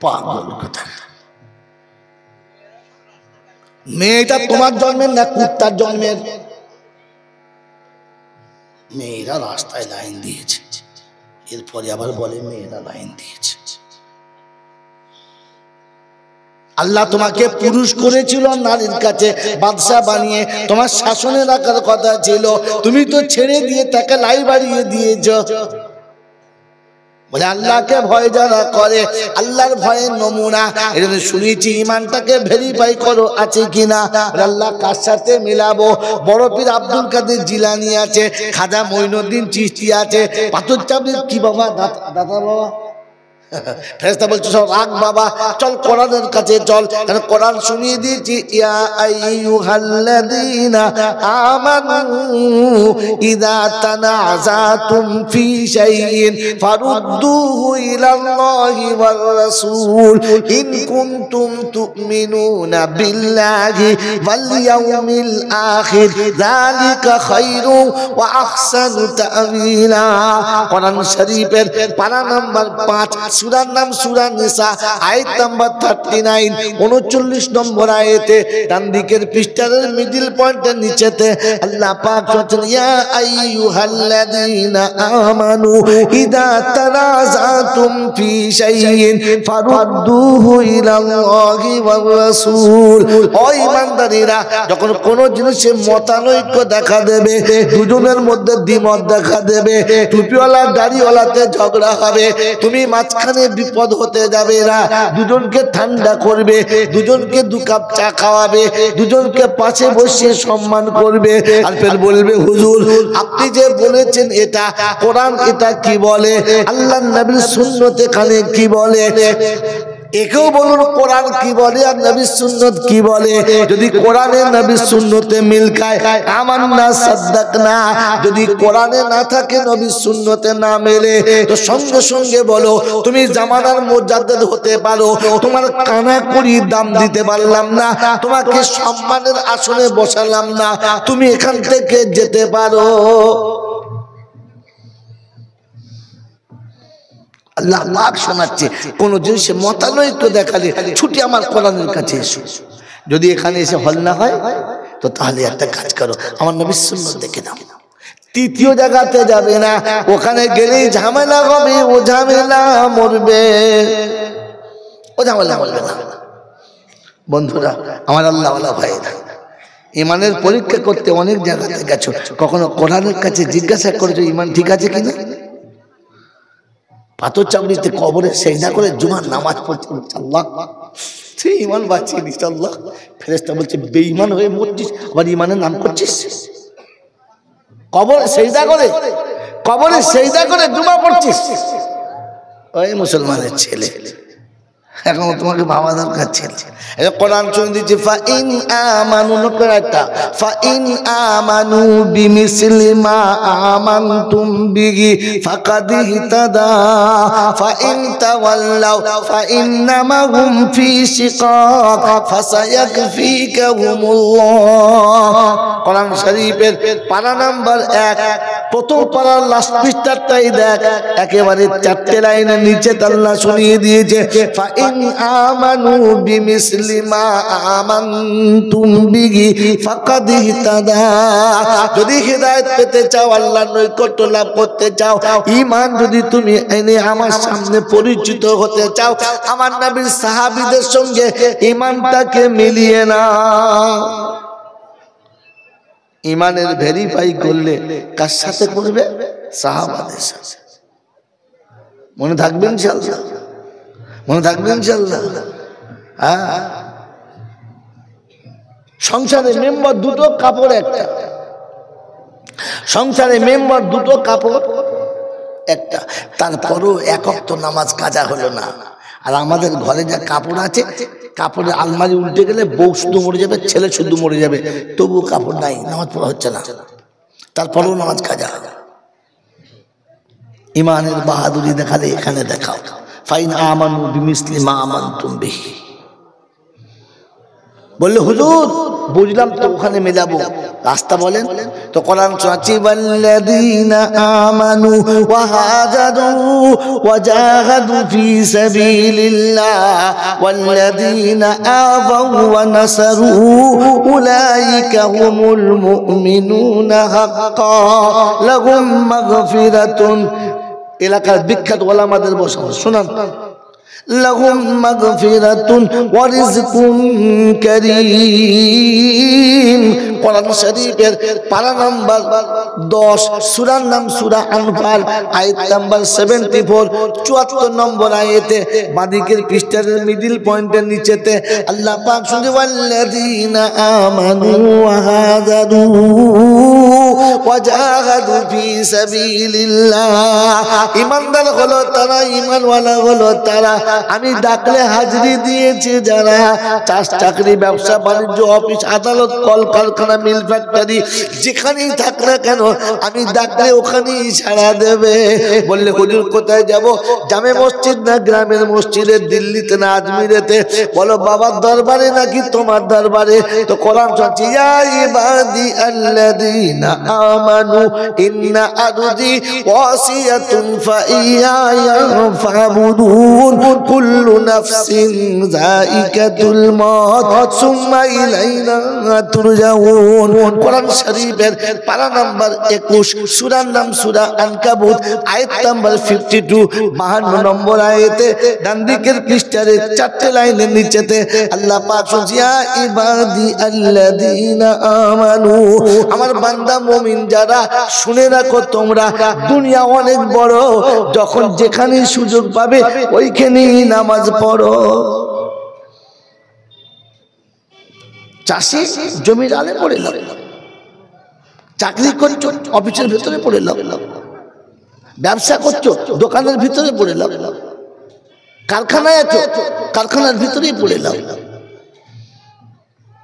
পাগল কথা। মেয়েটা তোমার জন্মের না কুত্তার জন্মের? মেয়েরা রাস্তায় লাইন দিয়েছে, এরপরে আবার বলে মেয়েরা লাইন দিয়েছে। আল্লাহ তোমাকে পুরুষ করেছিল নারীর কাছে বাদশা বানিয়ে, তোমার শাসনে রাখার কথা ছিল, তুমি তো ছেড়ে দিয়ে তাকে লাই বাড়িয়ে দিয়েছ। বলে আল্লাহকে ভয় যারা করে, আল্লাহর ভয়ের নমুনা এজন্য শুনেছি ঈমানটাকে ভেরিফাই করো আছে কিনা। আল্লাহ কার সাথে মিলাবো? বড় পীর আব্দুল কাদের জিলানী আছে, খাজা মঈনুদ্দিন চিশতি আছে, পাথর চাবড়ির কি বাবা দাদা বাবা ফেরেশতা বলছে সব রাগ বাবা, চল কোরআনের কাছে চল, কারণ কোরআন শুনিয়ে দিয়েছি ইয়া আইয়ুহাল্লাযীনা আমানু ইযা তানাযাতুম ফি শাইইন ফারুদ্দুহু ইলাল্লাহি ওয়ার রাসূল ইন কুনতুম তুমিনুনা বিল্লাহি ওয়াল ইয়াউমিল আখির যালিকা খায়রু ওয়া আহসানু তা'ওয়িলা। কোরআন শরীফের পারা নাম্বার 5, সূরার নাম সূরা নিসা, আয়াত নাম্বার 39, 39 নম্বর আয়াতে ডান দিকের পৃষ্ঠার মিডল পয়েন্টের নিচেতে আল্লাহ পাক বলেন ইয়া আইয়ুহাল্লাযীনা আমানু ইযা তানাযাতুম ফি শাইইন ফারুদ্দুহু ইলাল্লাহি ওয়ার রাসূল। ও ঈমানদারেরা, যখন কোন জিনিসে মতানৈক্য দেখা দেবে, দুজনের মধ্যে দ্বিমত দেখা দেবে, টুপিওয়ালা দাড়িওয়ালাতে ঝগড়া হবে, তুমি মাঝখানে বিপদ হতে যাবে না, দুজনকে ঠান্ডা করবে, দুজনকে 2 কাপ চা খাওয়াবে, দুজনকে পাশে বসিয়ে সম্মান করবে, আর ফের বলবে হুজুর আপনি যে বলেছেন এটা কোরআন এটা কি বলে, আল্লাহর নবীর সুন্নাত এখানে কি বলে, একেও বলুন কোরআন কি বলে আর নবীর সুন্নাত কি বলে। যদি কোরআনে নবীর সুন্নতে মিল খায় আমান্না সাদ্দাকনা, যদি কোরআনে না থাকে নবীর সুন্নতে না মেলে তো সঙ্গে সঙ্গে বলো তুমি জামানার মুজাদ্দিদ হতে পারো, তোমার কানা কড়ি দাম দিতে পারলাম না, তোমাকে সম্মানের আসনে বসালাম না, তুমি এখান থেকে যেতে পারো। আল্লাহ পাক শোনাচ্ছে কোন জিনিসে মতানৈক্য দেখালে ছুটি আমার কোরআনের কাছে এসো। যদি এখানে এসে হল না হয় তো তাহলে একটা কাজ করো, আমার নবীর সুন্নাত দেখে দাও। তৃতীয় জায়গাতে যাবে না, ওখানে গেলেই ঝামেলা হবে, ও ঝামেলা মরবে, ও ঝামেলা মরবে না। বন্ধুরা আমার আল্লাহওয়ালা ভাইরা, ইমানের পরীক্ষা করতে অনেক জায়গাতে গেছো, কখনো কোরআনের কাছে জিজ্ঞাসা করেছো ইমান ঠিক আছে কিনা? পাথর চাবড়িতে কবরে সেজদা করে জুমার নামাজ পড়ছে, আল্লাহ সেই ইমান বাঁচিয়ে দিস আল্লাহ। ফেরেশতা বলছে বেঈমান হয়ে মরছিস, আবার ইমানের নাম করছিস। কবরে সেজদা করে জুমা পড়ছিস। ওই মুসলমানের ছেলে এখন তোমাকে ভাবা দরকার ছিল। কোরআন শুনে দিচ্ছে ফাইন আমানু নকরাটা ফাইন আমানু বিমিসলি মা আমানতুম বিহি ফাকাদ ইহতাদা ফাইন তাওয়াল্লাউ ফাইন্নামা হুম ফি শিকাক ফাসায়াকফিকাহুমুল্লাহ। কোরআন শরীফের পারা নাম্বার 1 প্রথম পারার লাস্ট পৃষ্ঠাটাই দেখ, একেবারে 4টে লাইনের নিচে আল্লাহ শুনিয়ে দিয়েছে ফাইন আমানু বিমিসলি মা আমানতুম বিহি ফাকাদ ইহতাদা। যদি হিদায়াত পেতে চাও, আল্লাহর নৈকট্য লাভ করতে চাও, ঈমান যদি তুমি এনে আমার সামনে পরিচিত হতে চাও, আমার নবীর সাহাবীদের সঙ্গে ঈমানটাকে মিলিয়ে নাও। ঈমানের ভেরিফাই করলে কার সাথে করবে? সাহাবাদের সাথে। মনে থাকবে ইনশাআল্লাহ, মনে থাকবে ইনশাআল্লাহ। হ্যাঁ, সংসারে মেম্বার দুটো, কাপড় একটা। সংসারে মেম্বার দুটো, কাপড় একটা। তারপরও এক ওয়াক্ত নামাজ কাজা হলো না। আর আমাদের ঘরে যা কাপড় আছে, কাপড়ের আলমারি উল্টে গেলে বউ শুধু মরে যাবে, ছেলে শুধু মরে যাবে, তবু কাপড় নাই, নামাজ পড়া হচ্ছে না, তারপরেও নামাজ কাজা। ঈমানের বাহাদুরি দেখালে এখানে দেখাও ফাইন আমানু বিমিসলি মা আমানতুম বিহি। বললে হুজুর বুঝলাম তো, ওখানে মেলাবো রাস্তা বলেন তো। কোরআন শোনাচ্ছি ওয়াল্লাযীনা আমানু ওয়া হাজারু ওয়া জাহাদু ফি সাবিলিল্লাহ ওয়াল্লাযীনা আওয়াউ ওয়া নাসারু উলাইকা হুমুল মুমিনুনা হাক্কান লাহুম মাগফিরাতুন। এলাকার বিখ্যাত ওলামাদের বসান, শুনান। লাহুম মাগফিরাতুন ওয়া রিজকুন কারীম। কোরআন শরীফের পারা নাম্বার 10, সূরার নাম সূরা আনফাল, আয়াত নাম্বার 74, 74 নম্বর আয়াতে বাদিকের পৃষ্ঠার মিডল পয়েন্টের নিচেতে আল্লাহ পাক শুনে ওয়াল্লাযীনা আমানু ওয়া হাজারু ওয়া জাহাদু ফি সাবিলিল্লাহ। ঈমানদার হলো তারা, ঈমানওয়ালা হলো তারা, আমি ডাকলে হাজিরি দিয়েছে যারা, চাষ চাকরি ব্যবসা বাণিজ্য অফিস আদালত কল কারখানা মিল ফ্যাক্টরি যেখানেই থাক না কেন, আমি ডাকলে ওখানেই সাড়া দেবে। বললে হুজুর কোথায় যাব? জামে মসজিদ না গ্রামের মসজিদে, দিল্লিতে না আজমিরেতে? বলো বাবার দরবারে নাকি তোমার দরবারে? তো কোরআন বলছে ইয়া ইবাদি আল্লাযীনা আমানু ইন্না আরদি ওয়াসিয়াতুন ফাইয়ায়া ফাবুদুন কুল্লু নাফসিন যায়িকাতুল মউত সুম্মা ইলাইনা তুরজাউন। কোরআন শরীফের পারা নাম্বার 21, সূরার নাম সূরা আনকাবুত, আয়াত নাম্বার 52, 52 নম্বর আয়াতে ডান দিকের পৃষ্ঠার 4টে লাইনের নিচেতে আল্লাহ পাক বলছে ইয়া ইবাদি আল্লাযীনা আমানু। আমার বান্দা মুমিন যারা, শুনে রাখো তোমরা, দুনিয়া অনেক বড়, যখন যেখানে সুযোগ পাবে ওইখানেই নামাজ পড়ো। চাষি জমির আলে পড়ে লাভ, চাকরি করছো অফিসের ভিতরে পড়ে লাভ, ব্যবসা করছো দোকানের ভিতরে পড়ে লাভ, কারখানায় আছো কারখানার ভিতরেই পড়ে লাভ।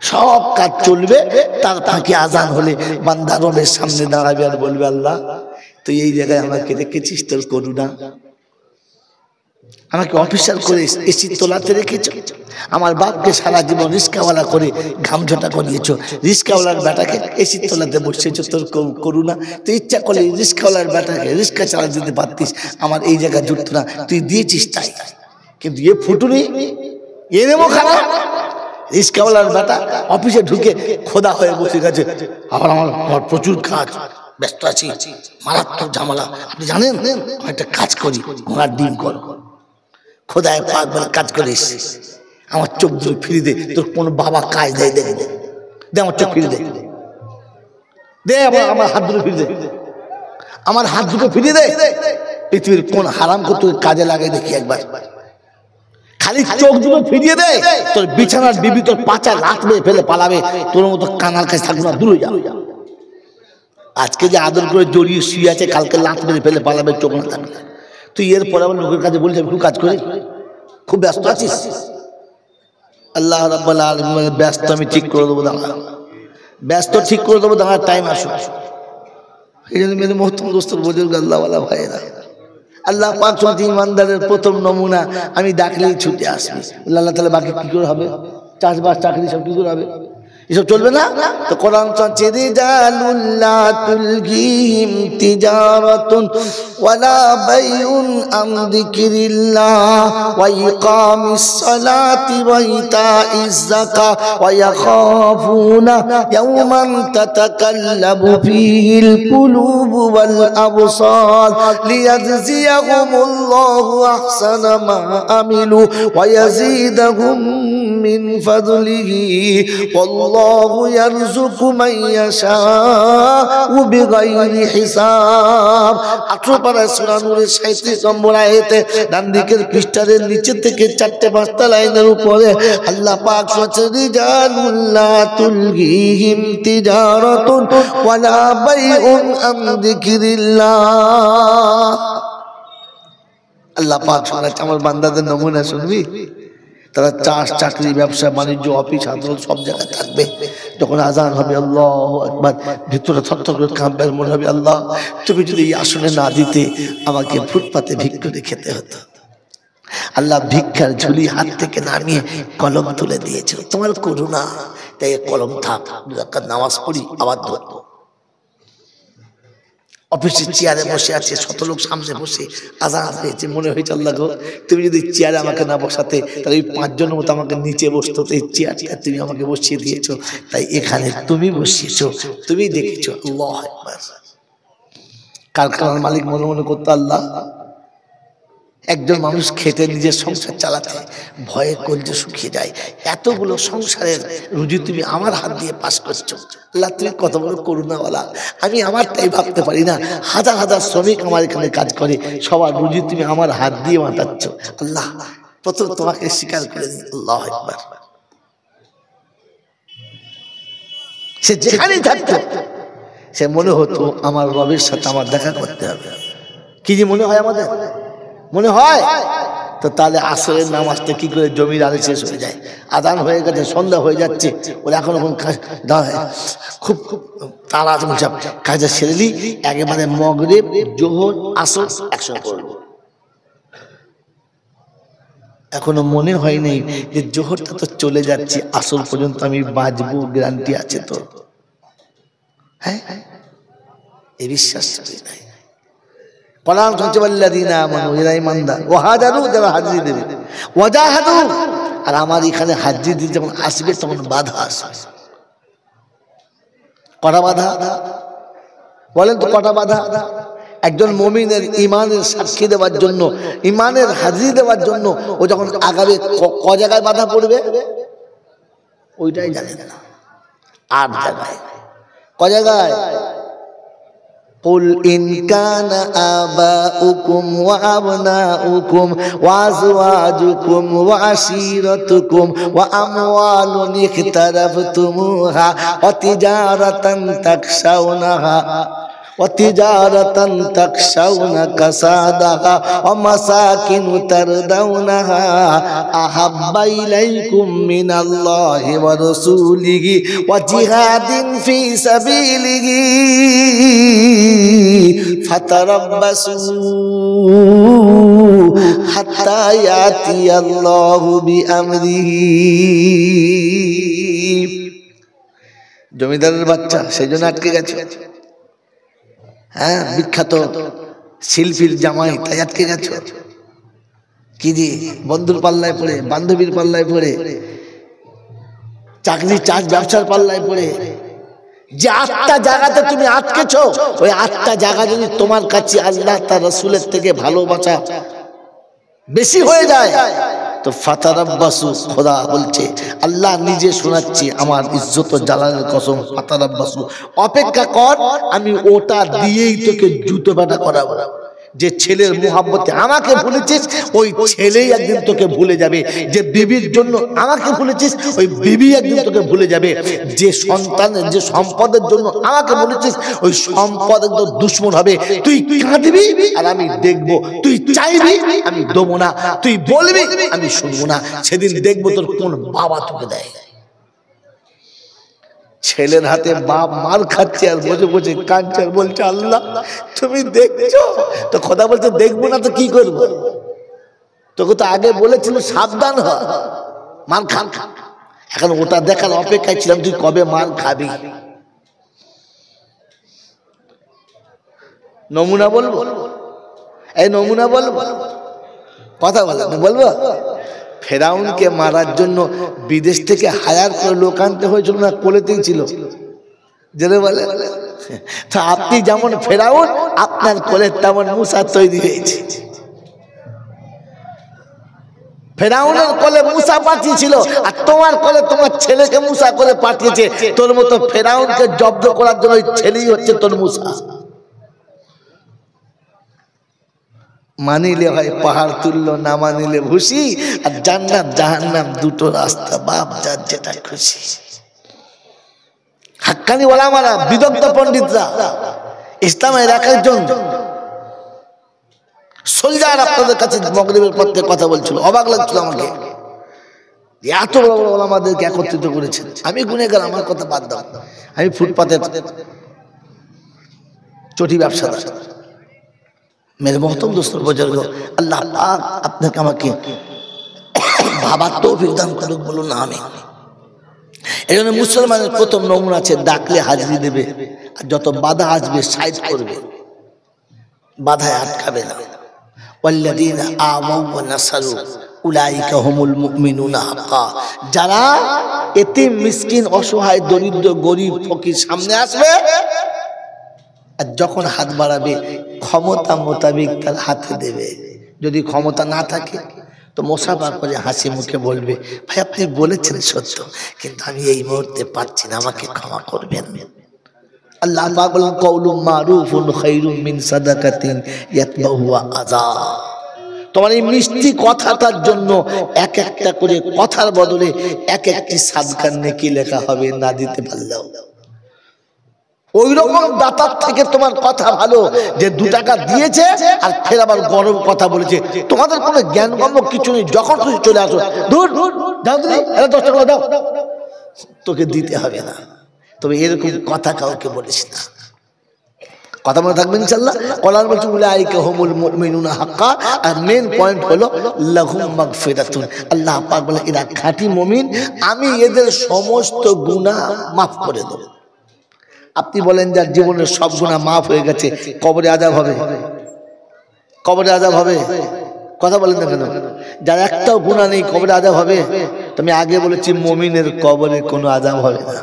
সব কাজ চলবে, তার ফাঁকে আজান হলে বান্দা রবের সামনে দাঁড়াবে আর বলবে আল্লাহ তুই এই জায়গায় আমাকে রেখেছিস, তোর করুণা। আমাকে অফিসার করে এসি তোলাতে রেখেছো, আমার বাপকে সারা জীবন রিস্কাওয়ালা করে ঘামঝোটা করিয়েছো, রিস্কাওয়ালার বেটাকে এসি তোলাতে বসেছো, তোর করুণা। তুই ইচ্ছা করলে রিস্কাওয়ালার বেটাকে রিস্কা চালা দিতে পারতিস, আমার এই জায়গায় জুটতো না, তুই দিয়েছিস তাই। কিন্তু এ ফুটুনি, এ নেমো খারাপ। রিস্কাওয়ালার বেটা অফিসে ঢুকে খোদা হয়ে বসে গেছে, আবার আমার প্রচুর কাজ, ব্যস্ত আছি, মারাত্মক ঝামেলা। আপনি জানেন একটা কাজ করি, ঘোড়ার ডিম কর। খোদায় পাক বলে কাজ করিস, আমার চোখ দুটো ফিরে দে, তোর কোনো বাবা কাজ দেয় দেখে দে, আমার চোখ ফিরে দে, দে আমার হাত দুটো ফিরে দে, আমার হাত দুটো ফিরে দে। পৃথিবীর কোন হারাম করতে কাজে লাগাই দেখি একবার, খালি চোখ দুটো ফিরিয়ে দে, তোর বিছানার বিবি তোর পাচা লাথবে ফেলে পালাবে, তোর মতো কানার কাছে থাকবে না, দূরে যা। আজকে যে আদর করে জড়িয়ে শুয়ে আছে, কালকে লাথ মেরে ফেলে পালাবে, চোখ না থাকবে। তুই এরপরে আবার লোকের কাছে বলছিস একটু কাজ করি, খুব ব্যস্ত আছিস? আল্লাহ রাব্বুল আলামিন ব্যস্ত আমি ঠিক করে দেবো, দাঁড়া ব্যস্ত ঠিক করে দেবো, দাঁড়া টাইম আসুক। এই জন্য মেরে মোহতরম দোস্ত বুজুর্গ আল্লাহওয়ালা ভাইয়েরা, আল্লাহ পাক ইমানদারের প্রথম নমুনা, আমি ডাকলেই ছুটে আসবি। আল্লাহ তাআলা বাকি কি করে হবে? চাষবাস চাকরি সব কি করে হবে? এসব চলবে না। তো কোরআন চলছে রিজালুল্লাহ তুলহিহিম তিজারাতুন ওয়ালা বাইউন আন যিকরিল্লাহ ওয়া ইকামিস সালাতি ওয়া ইতাইজ যাকাত ওয়া ইয়াখাফুনা ইয়াওমান তাতাকাল্লাবু ফীহিল কুলুবু ওয়াল আবসার লিয়াজজিয়াহুমুল্লাহু আহসানা মা আমিলু ওয়া ইয়াজিদাহুম মিন ফাদলিহি ওয়াল্লাহু ইয়ারযুকু মান ইয়াশাউ বিগাইরি হিসাব। 18 পারা সূরা নূরের 37 নম্বর আয়াতে ডান দিকের পৃষ্ঠার নিচে থেকে 4-5টা লাইনের উপরে আল্লাহ পাক বলেছেন রিজালুল্লাহ তুলহিহিম তিজারাতুন ওয়ালা বাইউন আন যিকরিল্লাহ। আল্লাহ পাক বলেছেন আমার বান্দাদের নমুনা শুনবি, তারা চাষ চাকরি ব্যবসা বাণিজ্য অফিস আদালত সব জায়গায় থাকবে। যখন আজান হবে আল্লাহু আকবার, ভিতরে থরথর করে কাঁপবে, মনে হবে আল্লাহ তুমি যদি এই আসনে না দিতে আমাকে ফুটপাতে ভিক্ষা করে খেতে হতো। আল্লাহ ভিক্ষার ঝুলি হাত থেকে নামিয়ে কলম তুলে দিয়েছে, তোমার করুণা, তাই কলম থাক, নামাজ পড়ি আবার ধরবো। অফিসের চেয়ারে বসে আছে, 100 লোক সামনে বসে, আজান হয়েছে, মনে হয়েছে আল্লাহ গো তুমি যদি চেয়ারে আমাকে না বসাতে তাহলে ওই 5 জনের মতো আমাকে নিচে বসতো, এই চেয়ারটা তুমি আমাকে বসিয়ে দিয়েছো, তাই এখানে তুমি বসিয়েছো, তুমি দেখেছো। আল্লাহু আকবার। কারখানার মালিক মনে মনে করতো আল্লাহ একজন মানুষ খেটে নিজের সংসার চালাতে ভয়ে কলজে শুকিয়ে যায়, এতগুলো সংসারের রুজি তুমি আমার হাত দিয়ে পাস করছো। আল্লাহ তুমি কত বড় করুণাওয়ালা, আমি আমারটাই ভাবতে পারি না, হাজার হাজার শ্রমিক আমার এখানে কাজ করে, সবার রুজি তুমি আমার হাত দিয়ে মাতাচ্ছ। আল্লাহ প্রথম তোমাকে স্বীকার করে দিই। আল্লাহু আকবার। সে যেখানেই থাকতো সে মনে হতো আমার রবের সাথে আমার দেখা করতে হবে। কি যে মনে হয় আমাদের, মনে হয় তো তাহলে আসরের নামাজটা কি করে জমির আলে শেষ হয়ে যায়, আজান হয়ে গেছে, সন্ধ্যা হয়ে যাচ্ছে, ওরা এখন খুব তাড়া কাজে সেরেলি একেবারে মাগরিব যোহর আসর একসঙ্গে করবো। এখনো মনে হয় নাই যে জোহরটা তো চলে যাচ্ছে, আসর পর্যন্ত আমি বাঁচবো, গ্যারান্টি আছে তো? হ্যাঁ, এই বিশ্বাস নাই। কোরআন বলছে ওয়াল্লাযীনা আমানু, এরা ঈমানদার, ওয়াহাজারু, যারা হাজিরি দেবে, ওয়াজাহাদু, আর আমার এখানে হাজিরি দিতে যখন আসবে তখন বাধা আসবে। কটা বাধা বলেন তো, কটা বাধা? একজন মুমিনের ঈমানের সাক্ষী দেওয়ার জন্য, ঈমানের হাজিরি দেওয়ার জন্য ও যখন আগাবে ক জায়গায় বাধা পড়বে ওইটাই জানেন না। 8 জায়গায়। ক জায়গায়? قل إن كان آباؤكم وأبناؤكم وأزواجكم وعشيرتكم وأموال اقترفتموها وتجارة تخشون كسادها ومساكن ترضونها أحب إليكم من الله ورسوله وجهاد في سبيله فتربصوا حتى يأتي الله بأمره। জমিদারের বাচ্চা সেই জন্য আটকে গেছে। হ্যাঁ, বিখ্যাত শিল্পীর জামাই, তাই আটকে গেছো। কি দিয়ে? বন্ধুর পাল্লায় পড়ে, বান্ধবীর পাল্লায় পড়ে, চাকরি চাষ ব্যবসার পাল্লায় পড়ে। যে 8টা জায়গাতে তুমি আটকেছো, ওই 8টা জায়গা যদি তোমার কাছে আল্লাহ তার রাসূলের থেকে ভালোবাসা বেশি হয়ে যায় তো ফাতারাব্বাসু, খোদা বলছে, আল্লাহ নিজে শোনাচ্ছে, আমার ইজ্জত ও জালালের কসম, ফাতারাব্বাসু, অপেক্ষা কর, আমি ওটা দিয়েই তোকে জুতো বাটা করাবো। যে ছেলের মোহাব্বতে আমাকে ভুলেছিস ওই ছেলেই একদিন তোকে ভুলে যাবে। যে বিবির জন্য আমাকে ভুলেছিস ওই বিবি একদিন তোকে ভুলে যাবে। যে সন্তানের যে সম্পদের জন্য আমাকে বলেছিস ওই সম্পদ একদম দুশ্মন হবে। তুই কাঁদবি আর আমি দেখবো, তুই চাইবি আমি দেবো না, তুই বলবি আমি শুনবো না। সেদিন দেখবো তোর কোন বাবা তোকে দেয়। ছেলের হাতে বাপ মার খাচ্ছে আর বসে বসে কাঁদছে আর বলছে আল্লাহ তুমি দেখছো তো। খোদা বলছে দেখবো না তো কি করবো? তোকে তো আগে বলেছিল সাবধান হ, মার খান। এখন ওটা দেখার অপেক্ষায় ছিলাম তুই কবে মার খাবি। নমুনা বলবো, এই নমুনা বলবো, কথা বলে বলবো। ফেরাউনকে মারার জন্য বিদেশ থেকে হায়ার করে লোক আনতে হয়েছিল না, কোলেতেই ছিল জেলে বলে। তা আপনি যেমন ফেরাউন আপনার কোলে তেমন মুসা তৈরি হয়েছে। ফেরাউনের কোলে মুসা পাঠিয়েছিল আর তোমার কোলে তোমার ছেলেকে মুসা করে পাঠিয়েছে। তোর মতো ফেরাউনকে জব্দ করার জন্য ছেলেই হচ্ছে তোর মুসা। মানিলে হয় পাহাড় তুললো, না মানিলে ভুসি। আর জান্নাত জাহান্নাম দুটো রাস্তা, বাপ যার যেটা খুশি। হাক্কানি ওলামারা, বিদগ্ধ পণ্ডিতরা, ইসলামের এক একজন সোলজার আপনাদের কাছে মাগরিবের পর থেকে কথা বলছিল। অবাক লাগছিল আমাকে, এত বড় বড় ওলামাদেরকে একত্রিত করেছেন। আমি গুনেগার, আমার কথা বাদ দাও। আমি ফুটপাতে চটি ব্যবসাদার। মেরে মোহতরম দোস্ত বুজুর্গ, আল্লাহ পাক আপনাকে আমাকে ভাবার তৌফিক দান করুক, বলুন না আমিন। এই জন্য মুসলমানের প্রথম নমুনা আছে, ডাকলে হাজিরি দেবে আর যত বাধা আসবে সাইড করবে, বাধায় আটকাবে না। ওয়াল্লাযীনা আমানু ওয়া নাসারু উলাইকা হুমুল মুমিনুনা হাক্কা। যারা এতিম মিসকিন অসহায় দরিদ্র গরিব ফকির সামনে আসবে আর যখন হাত বাড়াবে ক্ষমতা মোতাবেক তার হাতে দেবে। যদি ক্ষমতা না থাকে তো মোসাফা করে হাসি মুখে বলবে ভাই আপনি বলেছেন সত্য, কিন্তু আমি এই মুহূর্তে পাচ্ছি না, আমাকে ক্ষমা করবেন। আল্লাহ পাক বলেন কওলুম মারুফুন খায়রুম মিন সাদাকাতিন ইয়াতবাহুহা আযা। তোমার এই মিষ্টি কথাটার জন্য এক একটা করে কথার বদলে এক একটি সাদকার নেকি লেখা হবে, না দিতে পারলেও। ওই রকম দাতার থেকে তোমার কথা ভালো যে 2 টাকা দিয়েছে আর ফের আবার গরম কথা বলেছে। তোমাদের কোনো জ্ঞানগম্য কিছু নেই, যখন খুশি চলে আসো, দূর দাও তুমি 10 টাকা দাও, তোকে দিতে হবে না। তবে এরকম কথা কাউকে বলিস না, কথা মনে থাকবে ইনশাআল্লাহ। কোরআন বলছে উলাইকা হুমুল মুমিনুনা হাক্কা। আর মেন পয়েন্ট হলো লাহুম মাগফিরাতুন। আল্লাহ পাক বলে এরা খাঁটি মুমিন, আমি এদের সমস্ত গুনাহ মাফ করে দেব। আপনি বলেন যার জীবনের সব গুনাহ মাফ হয়ে গেছে কবরে আযাব হবে? কবরে আযাব হবে? কথা বলেন না কেন? যার একটাও গুনাহ নেই কবরে আযাব হবে? তুমি আগে বলেছি মুমিনের কবরে কোনো আযাব হবে না।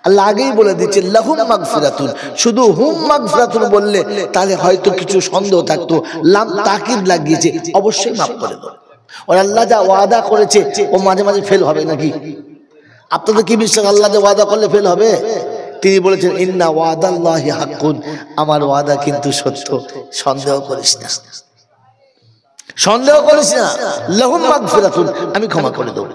আল্লাহ আগেই বলে দিচ্ছে লাহুম মাগফিরাতুন। শুধু হুম মাগফিরাতুন বললে তাহলে হয়তো কিছু সন্দেহ থাকতো, লাম তাকিদ লাগিয়েছে, অবশ্যই মাফ করে দেব। আর আল্লাহ যা ওয়াদা করেছে ও মাঝে মাঝে ফেল হবে নাকি? আপনাদের কি বিশ্বাস আল্লাহ যে ওয়াদা করলে ফেল হবে? তিনি বলেছেন ইন্না ওয়াদাল্লাহি হাক্কুন, আমার ওয়াদা কিন্তু সত্য, সন্দেহ করিস না, সন্দেহ করিস না। লাহুম মাগফিরাতুন, আমি ক্ষমা করে দেব।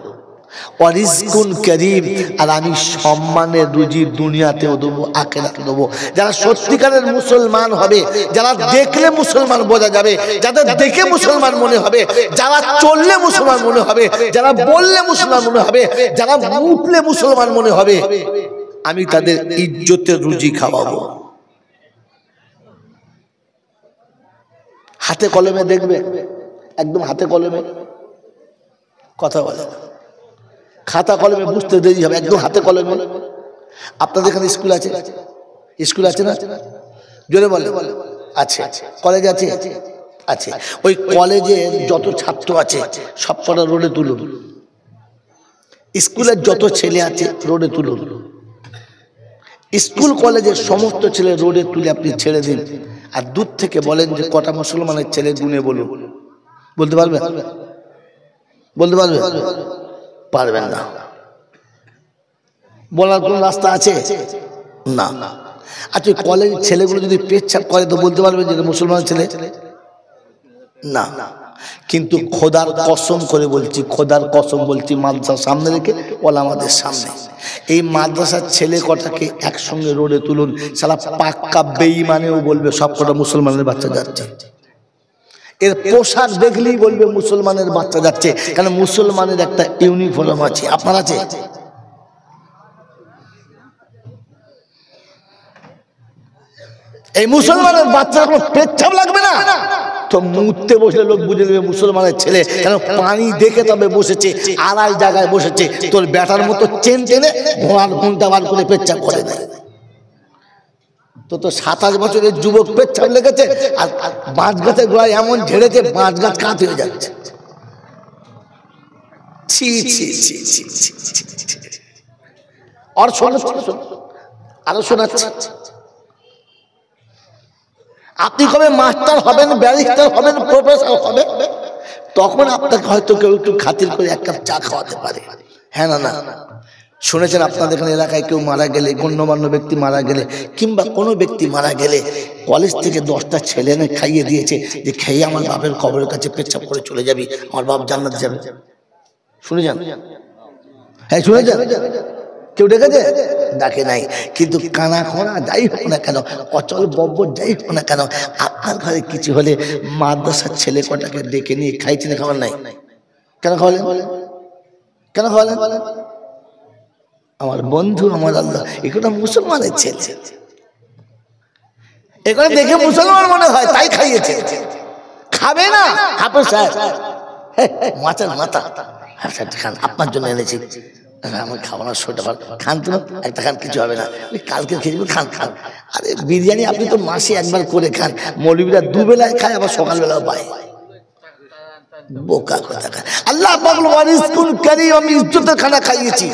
ওয়ারিজকুন কারীম, আর আমি সম্মানের রুজি দুনিয়াতেও দেবো আখিরাতেও দেবো। যারা সত্যিকারের মুসলমান হবে, যারা দেখলে মুসলমান বোঝা যাবে, যাদের দেখে মুসলমান মনে হবে, যারা চললে মুসলমান মনে হবে, যারা বললে মুসলমান মনে হবে, যারা উঠলে মুসলমান মনে হবে, আমি তাদের ইজ্জতের রুজি খাওয়াবো। হাতে কলমে দেখবে, একদম হাতে কলমে কথা বলে, খাতা কলমে বুঝতে দেরি হবে, একদম হাতে কলমে। আপনাদের এখানে স্কুল আছে? স্কুল আছে না? জোরে বলে আছে। কলেজ আছে? আছে। ওই কলেজে যত ছাত্র আছে সব কটা রোডে তুলুন। স্কুলের যত ছেলে আছে রোডে তুলুন। স্কুল কলেজের সমস্ত ছেলে রোডে তুলে আপনি ছেড়ে দিন, আর দূর থেকে বলেন যে কটা মুসলমানের ছেলে গুনে বলুন। বলতে পারবেন? বলতে পারবেন? পারবেন না। বলার কোন রাস্তা আছে? না। আচ্ছা কলেজের ছেলেগুলো যদি পেচ্ছাপ করে তো বলতে পারবে যে মুসলমান ছেলে না, কিন্তু খোদার কসম করে বলছি, খোদার কসম বলছি, মাদ্রাসা সামনে রেখে ওলামাদের সামনে এই মাদ্রাসার ছেলে কটাকে একসঙ্গে রোডে তুলুন, সালা পাক্কা বেঈমানেও বলবে সব কটা মুসলমানের বাচ্চা যাচ্ছে। এর পোশাক দেখলেই বলবে মুসলমানের বাচ্চা যাচ্ছে, কারণ মুসলমানের একটা ইউনিফর্ম আছে। আপনার আছে? এই মুসলমানের বাচ্চার কোনো পেচ্ছাপ লাগবে না তো মুততে বসলে লোক বুঝে নেবে মুসলমানের ছেলে, কেন পানি দেখে তবে বসেছে, আড়াই জায়গায় বসেছে, তোর ব্যাটার মতো চেন টেনে ঘোড়ার ঘুমটা বার করে পেচ্ছাপ করে দেয়। তো 27 বছরের যুবক পেচ্ছাপ লেগেছে, আর বাঁশ গাছের গোড়ায় এমন ঝেড়েছে বাঁশ গাছ কাত হয়ে যাচ্ছে। ছি ছি ছি ছি ছি ছি। আর শোনো আরো শোনাচ্ছে, আপনি কবে মাস্টার হবেন, ব্যারিস্টার হবেন, প্রফেসর হবেন, তখন আপনাকে হয়তো কেউ একটু খাতির করে এক কাপ চা খাওয়াতে পারে। হ্যাঁ না না শুনেছেন আপনাদের এখানে এলাকায় কেউ মারা গেলে, গণ্যমান্য ব্যক্তি মারা গেলে, কিংবা কোনো ব্যক্তি মারা গেলে কলেজ থেকে 10টা ছেলে এনে খাইয়ে দিয়েছে যে খেয়ে আমার বাপের কবরের কাছে পেচ্ছাপ করে চলে যাবি, আমার বাপ জান্নাতে যাবে। শুনে যান? হ্যাঁ শুনে যান। কেউ ডেকেছে? ডাকে নাই। কিন্তু কানা খোনা যাই হোক না কেন, অচল বব্বর যাই হোক না কেন, আপনার ঘরে কিছু হলে মাদ্রাসার ছেলে কটাকে ডেকে নিয়ে খাইছি না, খাবার নাই? কেন খাওয়ালেন? কেন খাওয়ালেন? আমার বন্ধু, আমার আল্লাহ, এগুলো মুসলমানের ছেলে, এগুলো দেখে মুসলমান মনে হয় তাই খাইয়েছে। খাবে না হাফেজ সাহেব, মাথার মাথা খান, আপনার জন্য এনেছি, আমার খাওয়ানোর শোটা খান, তো একটা খান, কিছু হবে না, কালকে খেয়ে খান খান। আরে বিরিয়ানি আপনি তো মাসে একবার করে খান, মৌলবীরা দুবেলায় খায়, আবার সকালবেলাও পায়। বোকা কথা খান। আল্লাহ পাক বলেন রিজকুন কারীম, আমি ইজ্জতের খানা খাইয়েছি।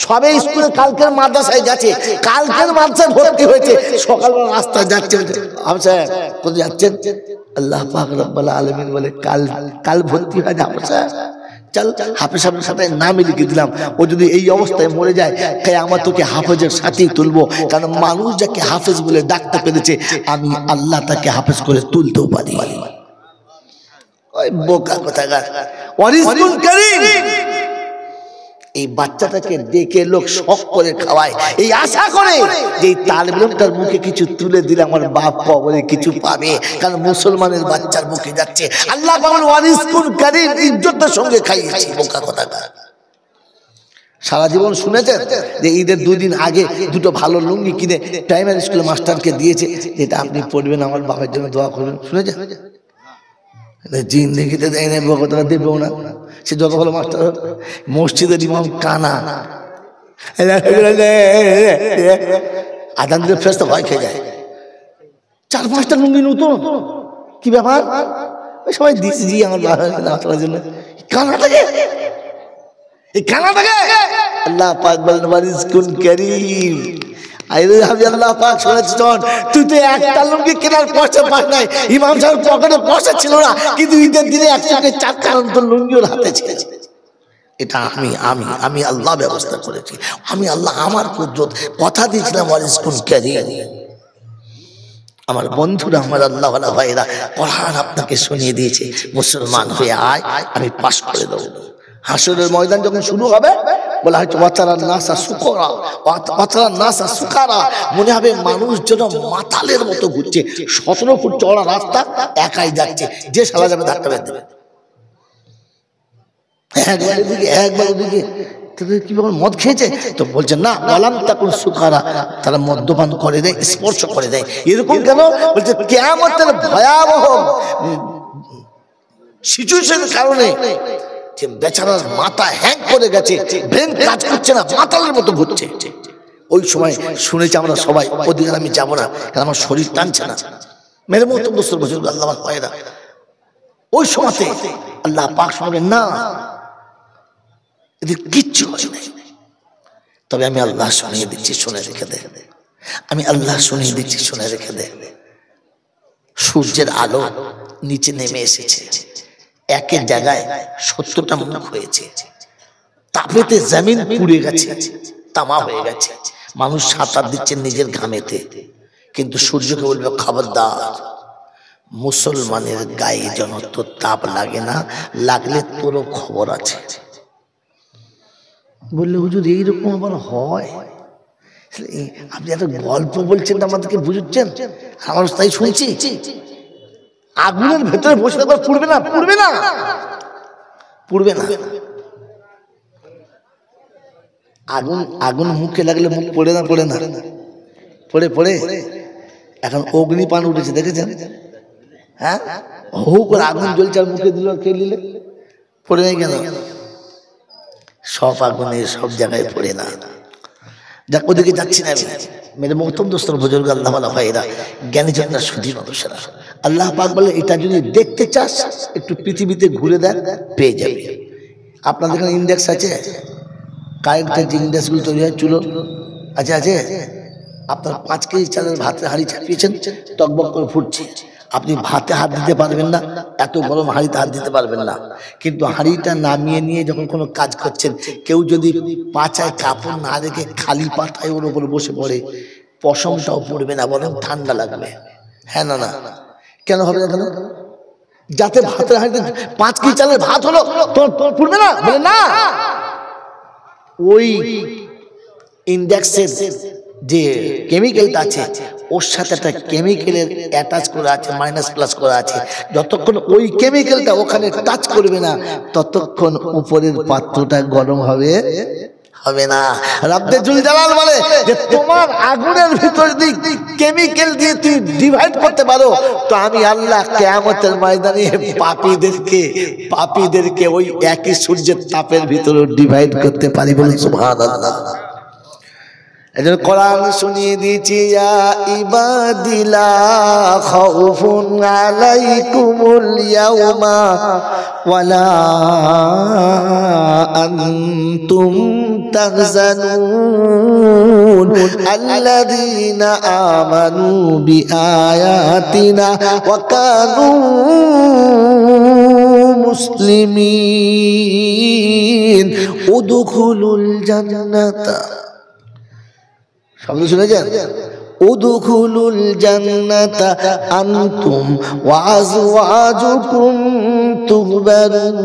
সবে স্কুলে কালকের মাদ্রাসায় যাচ্ছে, কালকের মাদ্রাসায় ভর্তি হয়েছে, সকালবেলা রাস্তায় যাচ্ছে, আচ্ছা কোথায় যাচ্ছেন? আল্লাহ পাক রব্বুল আলামিন বলে কাল ভর্তি হয়ে যাবে, চল হাফেজ সাহেবের সাথে নাম লিখে দিলাম, ও যদি এই অবস্থায় মরে যায় কিয়ামত তোকে হাফেজের সাথেই তুলবো, কারণ মানুষ যাকে হাফেজ বলে ডাকতে পেরেছে আমি আল্লাহ তাকে হাফেজ করে তুলতেও পারি। ওই বোকা কোথাকার। ওয়ারিসুল কারীম, এই বাচ্চাটাকে ডেকে লোক শখ করে খাওয়ায়, এই আশা করে যে তালিব ইলমটার মুখে কিছু তুলে দিলে আমার বাপ কবরে কিছু পাবে, কারণ মুসলমানের বাচ্চার মুখে যাচ্ছে। আল্লাহ বলেন ওয়ারিসকুল কারীম, ইজ্জতের সঙ্গে খাইয়েছি। বোকা কোথাকার। সারা জীবন শুনেছেন যে ঈদের 2 দিন আগে দুটো ভালো লুঙ্গি কিনে প্রাইমারি স্কুলের মাস্টারকে দিয়েছে, যেটা আপনি পড়বেন, আমার বাবার জন্য দোয়া করবেন। শুনেছেন? জিন্দেগিতে দেয় না, বকতরা দেবেও না। সে যত ভালো মাস্টার, মসজিদের ইমাম কানা, আদান দিলে ফেরেশতা ভয় খেয়ে যায়। 4-5টা লুঙ্গি নতুন, কি ব্যাপার? সবাই দিচ্ছি জি আমার বাবার জন্য। কানাটাকে, এই কানাটাকে আল্লাহ পাক বলেন ওয়ারিসকুল কারীম। আল্লাহ পাক শুনেছি, তুই তো একটা লুঙ্গি কেনার পয়সা পাস নাই, ইমাম সাহেব পকেটে পয়সা ছিল না, কিন্তু ঈদের দিনে একসাথে 4 লুঙ্গি ওর হাতে ছিল। এটা আমি আল্লাহ ব্যবস্থা করেছি, আমি আল্লাহ, আমার কুদরত, কথা দিয়েছিলাম ওয়ারিসকুল কারীম। আমার বন্ধুরা, আমার আল্লাহ ওয়ালা ভাইরা, কোরআন আপনাকে শুনিয়ে দিয়েছে, মুসলমান হয়ে আয়, আমি পাশ করে দেবো। হাসরের ময়দান যখন শুরু হবে, বলা হয়তো ওয়াতারান নাসা সুকারা, ওয়াতারান নাসা সুকারা, মনে হবে মানুষ যেন মাতালের মতো ঘুরছে, 17 ফুট চওড়া রাস্তা, একাই যাচ্ছে, যে শালা যাবে ধাক্কা মেরে দেবে। একবার ওদিকে কি ব্যাপার, মদ খেয়েছে? তো বলছে না, ওয়ালাম তাকুন সুকারা, তারা মদ্যপান করে দেয়, স্পর্শ করে দেয়। এরকম কেন? বলছে কিয়ামতের ভয়াবহ সিচুয়েশনের কারণে যে বেচারার মাথা হ্যাং করে গেছে, ব্রেন কাজ করছে না, মাতালের মতো ঘুরছে। ওই সময় শুনেছি আমরা সবাই, ওদিকে আমি যাব না, কারণ আমার শরীর টানছে না। মেরে মতো বছর বছর আল্লাহ পায়রা, ওই সময়তে আল্লাহ পাক শোনাবেন না, এদের কিচ্ছু হয় না। তবে আমি আল্লাহ শুনিয়ে দিচ্ছি, শুনে রেখে দে। আমি আল্লাহ শুনিয়ে দিচ্ছি, শুনে রেখে দে। সূর্যের আলো নিচে নেমে এসেছে, একের জায়গায় 70টা মুখ হয়েছে, তাপেতে জমিন পুড়ে গেছে, তামা হয়ে গেছে, মানুষ সাঁতার দিচ্ছে নিজের ঘামেতে, কিন্তু সূর্যকে বলবে খবরদার, মুসলমানের গায়ে যেন তোর তাপ লাগে না, লাগলে তোরও খবর আছে। বললে হুজুর এইরকম আবার হয়? আপনি একটা গল্প বলছেন আমাদেরকে বুঝছেন, আমার তাই শুনছি। আগুনের ভেতরে বসে একবার পুড়বে না? পুড়বে না, পুড়বে না। আগুন আগুন মুখে লাগলে মুখ পড়ে না? পড়ে না? পড়ে পড়ে। এখন অগ্নিপান উঠেছে, দেখেছেন? হ্যাঁ, হু করে আগুন জ্বলছে আর মুখে দিল, কে দিলে? পড়ে নাই কেন? সব আগুনে সব জায়গায় পড়ে না। যাক, ওদিকে যাচ্ছি না আমি। মেরে মোহতম দোস্তর বুজুর্গ, আল্লাহ ওয়ালা ভাইরা, জ্ঞানী জনরা, সুধী মানুষেরা, আল্লাহ পাক বলে এটা যদি দেখতে চাস একটু পৃথিবীতে ঘুরে দেখ, পেয়ে যাবে। আপনাদের এখানে ইন্ডেক্স আছে? কারেন্টের যে ইন্ডেক্সগুলো তৈরি হয় চুলো, আছে? আছে। আপনার 5 কেজি চালের ভাতের হাঁড়ি চাপিয়েছেন, টকবক করে ফুটছে, আপনি ভাতে হাত দিতে পারবেন না, এত গরম হাঁড়িতে হাত দিতে পারবেন না। কিন্তু হাঁড়িটা নামিয়ে নিয়ে যখন কোনো কাজ করছেন, কেউ যদি পাছায় কাপড় না রেখে খালি পাতায় ওর উপর বসে পড়ে, পশমটাও পড়বে না, বরং ঠান্ডা লাগবে। হ্যাঁ না? না কেন হবে না? কেন? যাতে ভাতের হাঁড়িতে 5 কেজি চালের ভাত হলো, তোর পড়বে না? বলে না, ওই ইন্ডেক্সের যে কেমিক্যালটা আছে, ওর সাথে একটা কেমিক্যালের অ্যাটাচ করা আছে, মাইনাস প্লাস করা আছে। যতক্ষণ ওই কেমিক্যালটা ওখানে টাচ করবে না, ততক্ষণ উপরের পাত্রটা গরম হবে না। রব্বে জুল জালাল বলে যে তোমার আগুনের ভিতর দিয়ে কেমিক্যাল দিয়ে তুই ডিভাইড করতে পারো, তো আমি আল্লাহ কিয়ামতের ময়দানে পাপীদেরকে ওই একই সূর্যের তাপের ভিতরে ডিভাইড করতে পারি। বলুন সুবহানাল্লাহ। এজন্য কোরআন শুনিয়ে দিয়েছি, ইয়া ইবাদি লা খাউফুন আলাইকুমুল ইয়াউমা ওয়ালা আনতুম তাহজানুন আল্লাযীনা আমানু বিআয়াতিনা ওয়া কানু মুসলিমিন উদখুলুল জান্নাতা। শব্দ শুনেছেন? উদখুলুল জান্নাতা আনতুম ওয়া আজওয়াজুকুম তুহবারুন।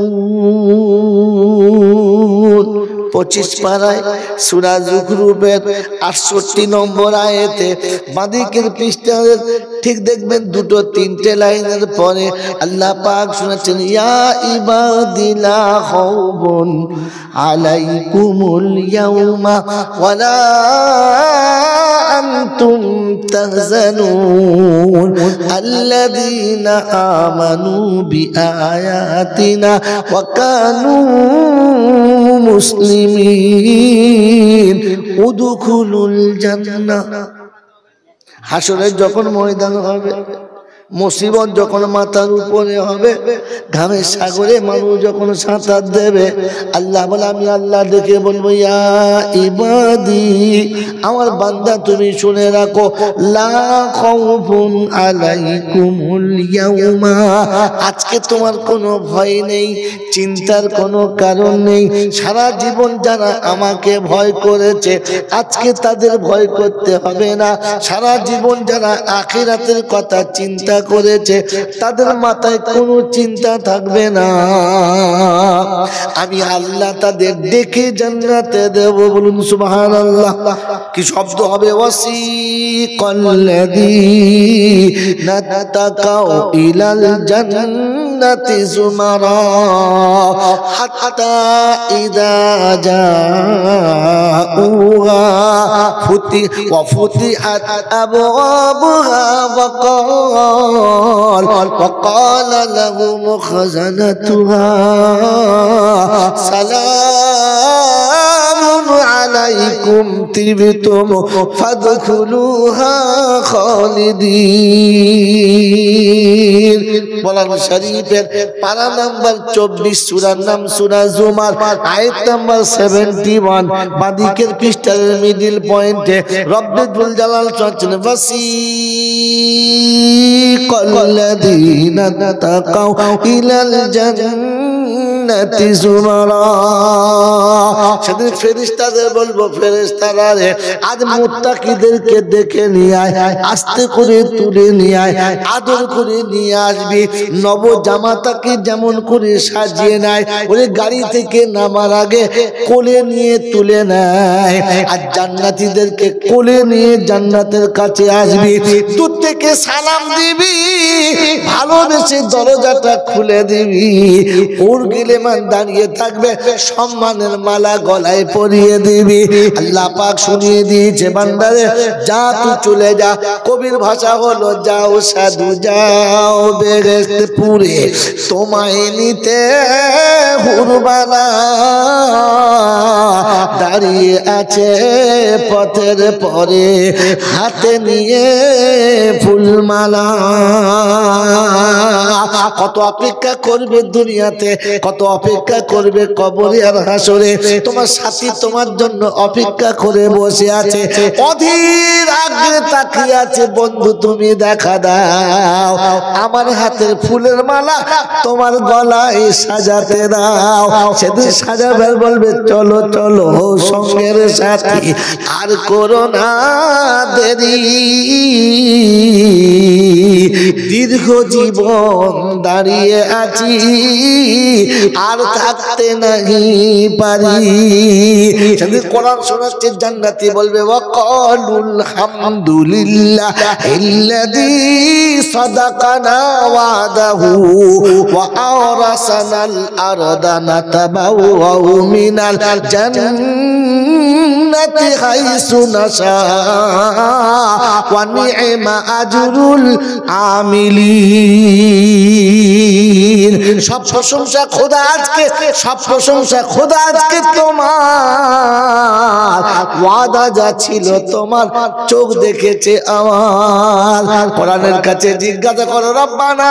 25 পারায় সূরা যুখরুফের 68 নম্বর আয়াতে বাদিকের পৃষ্ঠায় ঠিক দেখবেন, 2-3 লাইনের পরে আল্লাহ পাক শোনাচ্ছেন, ইয়া ইবাদি লা খাউফুন আলাইকুমুল ইয়াউমা ওয়ালা আনতুম তাহজানুন আল্লাযীনা আমানু বিআয়াতিনা ওয়া কানু মুসলিমিন উদখুলুল জান্নাহ। হাসরের যখন ময়দান হবে, মুসিবত যখন মাথার উপরে হবে, ঘামের সাগরে মানুষ যখন সাঁতার দেবে, আল্লাহ বলে আমি আল্লাহ দেখে বলবো, ইয়া ইবাদি, আমার বান্দা তুমি শুনে রাখো, লা খাউফুন আলাইকুমুল ইয়াউমা, আজকে তোমার কোনো ভয় নেই, চিন্তার কোনো কারণ নেই। সারা জীবন যারা আমাকে ভয় করেছে, আজকে তাদের ভয় করতে হবে না। সারা জীবন যারা আখিরাতের কথা চিন্তা করেছে, তাদের মাথায় কোনো চিন্তা থাকবে না। আমি আল্লাহ তাদের দেখে জান্নাতে দেব। বলুন সুবহানাল্লাহ। কি শব্দ হবে? ওয়াসিকাল্লাযীনা তাকাউ ইলাল জান্নাতি যুমারা হাত্তা ইযা জাউহা ফুতিহাত আবওয়াবুহা وقال لهم خزنتها سلام عليكم طبتم فادخلوها خالدين। কোরআন শরীফের পারা নাম্বার 24, সূরার নাম সূরা জুমার, আয়াত নাম্বার 71, বাদিকের পৃষ্ঠার মিডল পয়েন্টে রব্বুল জালাল চলছেন, ওয়াসিকাল্লাযীনা তাকাউ ইলাল জান্নাতি যুমারা। সেদিন ফেরেশতা ফেরেশতাদের বলবো ফেরেশতারা রে আজ মুত্তাকিদেরকে দেখে নিয়ে আয়, আস্তে করে তুলে নিয়ে আয়, আদর করে নিয়ে আসবি। নব জামাতাকে যেমন করে সাজিয়ে নেয়, ওরে গাড়ি থেকে নামার আগে কোলে নিয়ে তুলে নেয়। আর জান্নাতীদেরকে কোলে নিয়ে জান্নাতের কাছে আসবি, দূর থেকে সালাম দিবি, ভালোবেসে দরজাটা খুলে দিবি। ওর গিলেমান দাঁড়িয়ে থাকবে, সম্মানের মালা গলায় পরিয়ে দিবি। আল্লাহ পাক শুনিয়ে দিয়েছে বান্দারে যা তুই চলে যা। কবির ভাষা হলো যাও সাধু যাও বেহেশতে পুরে তোমায় নিতে হুরবালা দাঁড়িয়ে আছে পথের পরে হাতে নিয়ে ফুলমালা। কত অপেক্ষা করবে দুনিয়াতে, কত অপেক্ষা করবে কবরে আর হাসরে। তোমার সাথী তোমার জন্য অপেক্ষা করে বসে আছে, অধীর আগ্রহে তাকিয়ে আছে, বন্ধু তুমি দেখা দাও, আমার হাতের ফুলের মালা তোমার গলায় সাজাতে দাও। সেদিন সাজাবার বলবে চলো চলো সঙ্গের সাথী, আর করো না দেরি, দীর্ঘ জীবন দাঁড়িয়ে আছি আর থাকতে নাহি পারি। সেদিন কোরআন শোনাচ্ছে জান্নাতি বলবে ওয়াকালুল হামদুলিল্লাহ ইল্লাযী সাদাকানা ওয়াদাহু ওয়া আওরাসানাল আরদা নাতাবাওয়াউ মিনাল জান্নাতি হাইসু নাশা ওয়া নি'মা আজরুল আমিলিন। সব প্রশংসা খোদা আজকে, সব প্রশংসা খোদা আজকে তোমার। ওয়াদা যা ছিল তোমার চোখ দেখেছে আমার। কোরআনের কাছে জিজ্ঞাসা করো রব্বানা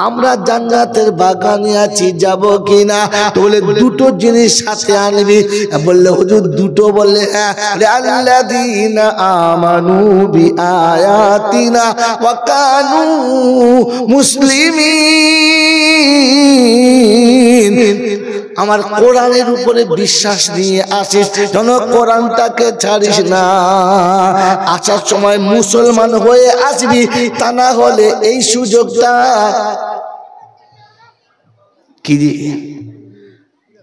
আমরা জান্নাতের বাগানে আছি যাব কিনা? বলে দুটো জিনিস সাথে আনবি। বললে হুজুর দুটো? বললে হ্যাঁ। আল্লাযীনা আমানু বিআয়াতিনা ওয়া কানু মুসলিমিন। আমার কোরআনের উপরে বিশ্বাস নিয়ে আসিস, যেন কোরআনটাকে ছাড়িস না। আসার সময় মুসলমান হয়ে আসবি, তা না হলে এই সুযোগটা কি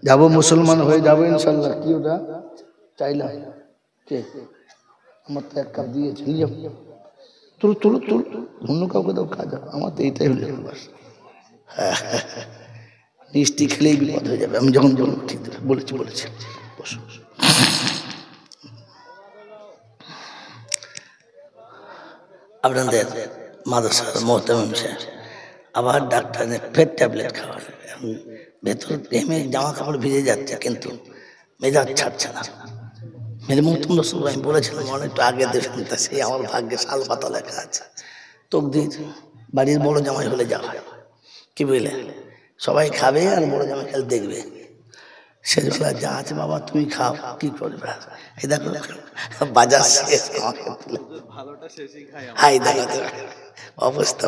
যাবো মুসলমান হয়ে যাবো ইনশাল্লাহ। কি ওটা চাইলাম কে আমার তো এক কাপ দিয়েছে, তুল তুল তুল, অন্য কাউকে দাও কাজ, আমার তো এইটাই হলে মিষ্টি খেলেই বিপদ হয়ে যাবে। আমি যখন বলবো ঠিক বলেছি বলেছি। আপনাদের মাদ্রাসার মোহতামিম সাহেব আবার ডাক্তার ফের ট্যাবলেট খাওয়ার, ভেতর প্রেমে জামা কাপড় ভিজে যাচ্ছে কিন্তু মেজাজ ছাড়ছে না। মেরে মোহতামিম রসুল আমি বলেছিলাম অনেকটা আগে দেবেন, তা সেই আমার ভাগ্যে শাল পাতা লেখা আছে। তকদির বাড়ির বড় জামাই হলে যা হয়, কি বুঝলে, সবাই খাবে আর বড় জামাই খেলে দেখবে। শেষবেলা যা আছে বাবা তুমি খাও, কি করবে? এই দেখো বাজার শেষ, হাই দেখো অবস্থা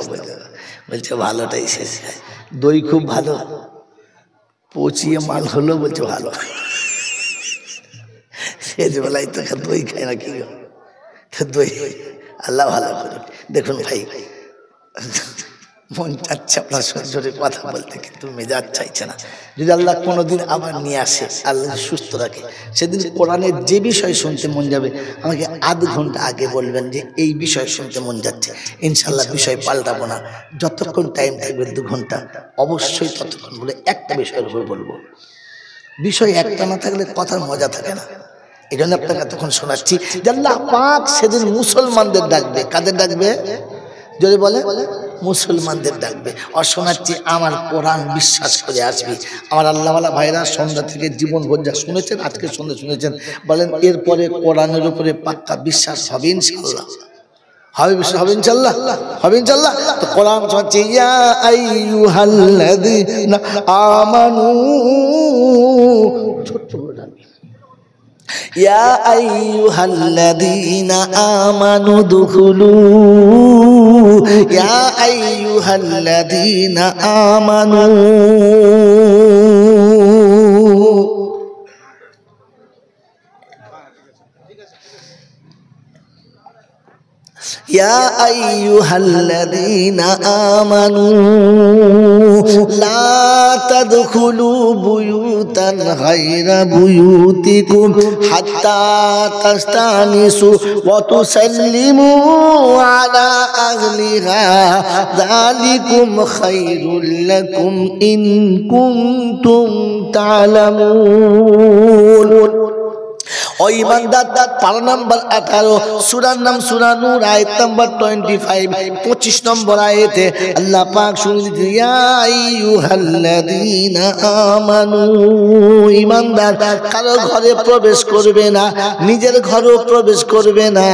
বলছে ভালোটাই শেষ খায়। দই খুব ভালো, পচিয়ে মাল হলো বলছে ভালো। শেষবেলায় তো দই খায় না, কি দই আল্লাহ ভালো করে। দেখুন ভাই মন চাচ্ছে আপনার সহ্যরে কথা বলতে, কিন্তু মেজাজ চাইছে না। যদি আল্লাহ কোনোদিন আবার নিয়ে আসে, আল্লাহ সুস্থ রাখে, সেদিন কোরআনের যে বিষয় শুনতে মন যাবে আমাকে আধ ঘন্টা আগে বলবেন যে এই বিষয় শুনতে মন যাচ্ছে। ইনশাল্লাহ বিষয় পাল্টাবো না, যতক্ষণ টাইম থাকবে 2 ঘন্টা অবশ্যই ততক্ষণ বলে একটা বিষয়ের উপর বলবো। বিষয় একটা না থাকলে কথার মজা থাকে না। এই জন্য আপনাকে তখন শোনাচ্ছি যে আল্লাহ পাক সেদিন মুসলমানদের ডাকবে। কাদের ডাকবে? যদি বলে মুসলমানদের ডাকবে। আর শোনাচ্ছি আমার কোরআন বিশ্বাস করে আসবি। আমার আল্লাহওয়ালা ভাইরা সন্ধ্যা থেকে জীবন ভোর যা শুনেছেন, আজকে সন্ধ্যা শুনেছেন, বলেন এরপরে কোরআনের উপরে পাক্কা বিশ্বাস হবে ইনশাআল্লাহ। হবে বিশ্বাস হবে ইনশাআল্লাহ, হবে ইনশাআল্লাহ। তো কোরআন শোনাচ্ছি ইয়া আইয়ুহাল্লাযীনা আমানু, ছোট্ট করে ডাকবি, ইয়া আইয়ুহাল্লাযীনা আমানু দুখুলু ইয়া আইয়ুহাল্লাযীনা আমানু ইয়া আইয়ুহাল্লাযীনা আমানু লা তাদখুলু বুয়ুতান গায়রা বুয়ুতিকুম হাত্তা তাস্তানিসু ওয়া তুসাল্লিমু আলা আহলিহা যালিকুম খায়রুল লাকুম ইন কুনতুম তা'লামুন। ও ইমানদার, পারা নাম্বার 18, সূরার নাম সূরা নূর, আয়াত নাম্বার 25, 25 নম্বর আয়াতে আল্লাহ পাক শুনিয়ে, ইয়া আইয়ুহাল্লাযীনা আমানু, ইমানদার কারো ঘরে প্রবেশ করবে না, নিজের ঘরেও প্রবেশ করবে না,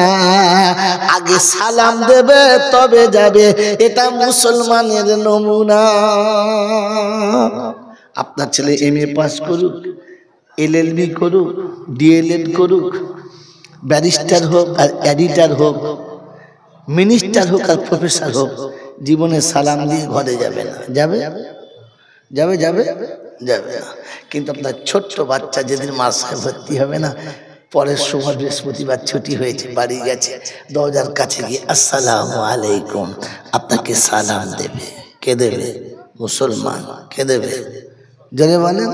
আগে সালাম দেবে তবে যাবে। এটা মুসলমানের নমুনা। আপনার ছেলে MA পাস করুক, LLB করুক, DLED করুক, ব্যারিস্টার হোক আর এডিটার হোক, মিনিস্টার হোক আর প্রফেসর হোক, জীবনে সালাম দিয়ে ঘরে যাবে না। যাবে যাবে যাবে যাবে না। কিন্তু আপনার ছোট্ট বাচ্চা যেদিন মাদ্রাসায় ভর্তি হবে না, পরের সময় বৃহস্পতিবার ছুটি হয়েছে, বাড়ি গেছে, দরজার কাছে গিয়ে আসসালামু আলাইকুম, আপনাকে সালাম দেবে। কে দেবে? মুসলমান। কে দেবে? জনে বলেন।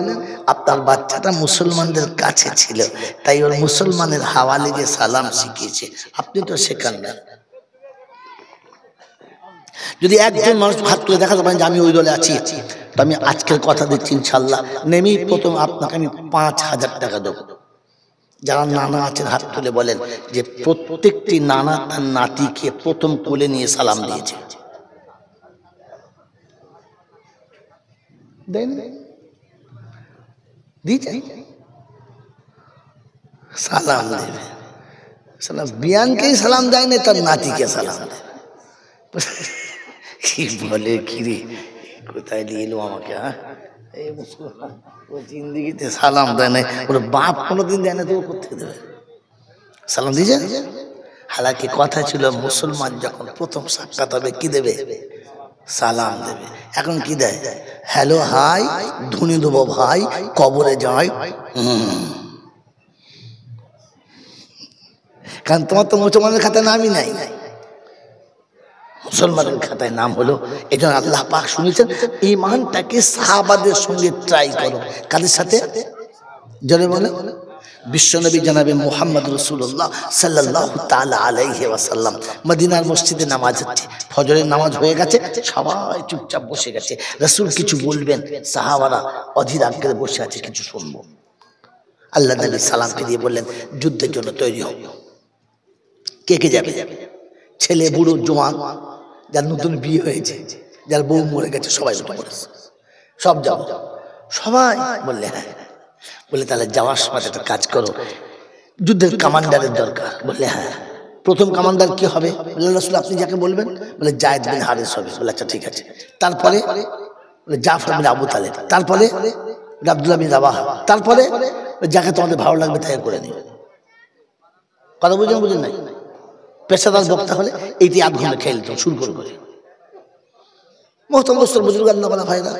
আপনার বাচ্চাটা মুসলমানদের কাছে ছিল, তাই ওর মুসলমানের হাওয়া লেগে সালাম শিখিয়েছে, আপনি তো শেখান না। যদি একজন মানুষ হাত তুলে দেখাতে পারেন যে আমি ওই দলে আছি, তো আমি আজকের কথা দিচ্ছি ইনশাল্লাহ নেমেই প্রথম আপনাকে আমি 5000 টাকা দেবো। যারা নানা আছেন হাত তুলে বলেন যে প্রত্যেকটি নানা তার নাতিকে প্রথম কোলে নিয়ে সালাম দিয়েছে। দেন সালাম দেবে। সালাম বিয়ানকেই সালাম দেয় না, তার নাতিকে সালাম দেবে। কি বলে কিরে, কোথায় নিয়ে এলো আমাকে? হ্যাঁ, এই মুসলমান ও জিন্দিগিতে সালাম দেয় না, ওর বাপ কোনোদিন দেয় না, তো ও কোথায় দেবে? সালাম দিয়েছে। হালাকি কথা ছিল মুসলমান যখন প্রথম সাক্ষাৎ হবে কি দেবে? সালাম দেবে। এখন কি দেয়? হ্যালো হাই, ধুনি দেবো ভাই, কবরে যাই। কারণ তোমার তো মুসলমানের খাতায় নামই নাই, মুসলমানের খাতায় নাম হলো। এই জন্য আল্লাহ পাক শুনেছেন ইমানটাকে সাহাবাদের সঙ্গে ট্রাই করো। কাদের সাথে? জোরে বলে। বিশ্বনবী জনাবে মুহাম্মদ রাসূলুল্লাহ সাল্লাল্লাহু তাআলা আলাইহি ওয়াসাল্লাম মদিনার মসজিদে নামাজ হচ্ছে, ফজরের নামাজ হয়ে গেছে, সবাই চুপচাপ বসে গেছে। রাসূল কিছু বলবেন, সাহাবারা অধীর আগ্রহে বসে আছে, কিছু শুনবো। আল্লাহ নবী সালাম ফিরিয়ে বললেন, যুদ্ধের জন্য তৈরি হও। কে কে যাবে? ছেলে, বুড়ো, জওয়ান, যার নতুন বিয়ে হয়েছে, যার বউ মরে গেছে, সবাই উঠে পড়েছে, সব যাও। সবাই বললে হ্যাঁ। বলে তাহলে যাওয়ার সময় একটা কাজ করো, যুদ্ধের কমান্ডারের দরকার। বললে হ্যাঁ। প্রথম কমান্ডার কি হবে? বলে রাসূল আপনি যাকে বলবেন। বলে যায়েদ বিন হারিস হবে। বলে আচ্ছা ঠিক আছে। তারপরে বলে জাফর বিন আবু তালেব, তারপরে আব্দুল্লাহ বিন রাওয়াহা, তারপরে যাকে তোমাদের ভালো লাগবে তাই করে নিবে। কথা বুঝেন? বুঝেন নাই? পেশাদার বক্তা হলে এইটি আধ ঘন্টা খেয়ে নিত শুরু করে। মোহতারাম দোস্ত বুজুর্গ আল্লাহ ওয়ালা ভাইরা,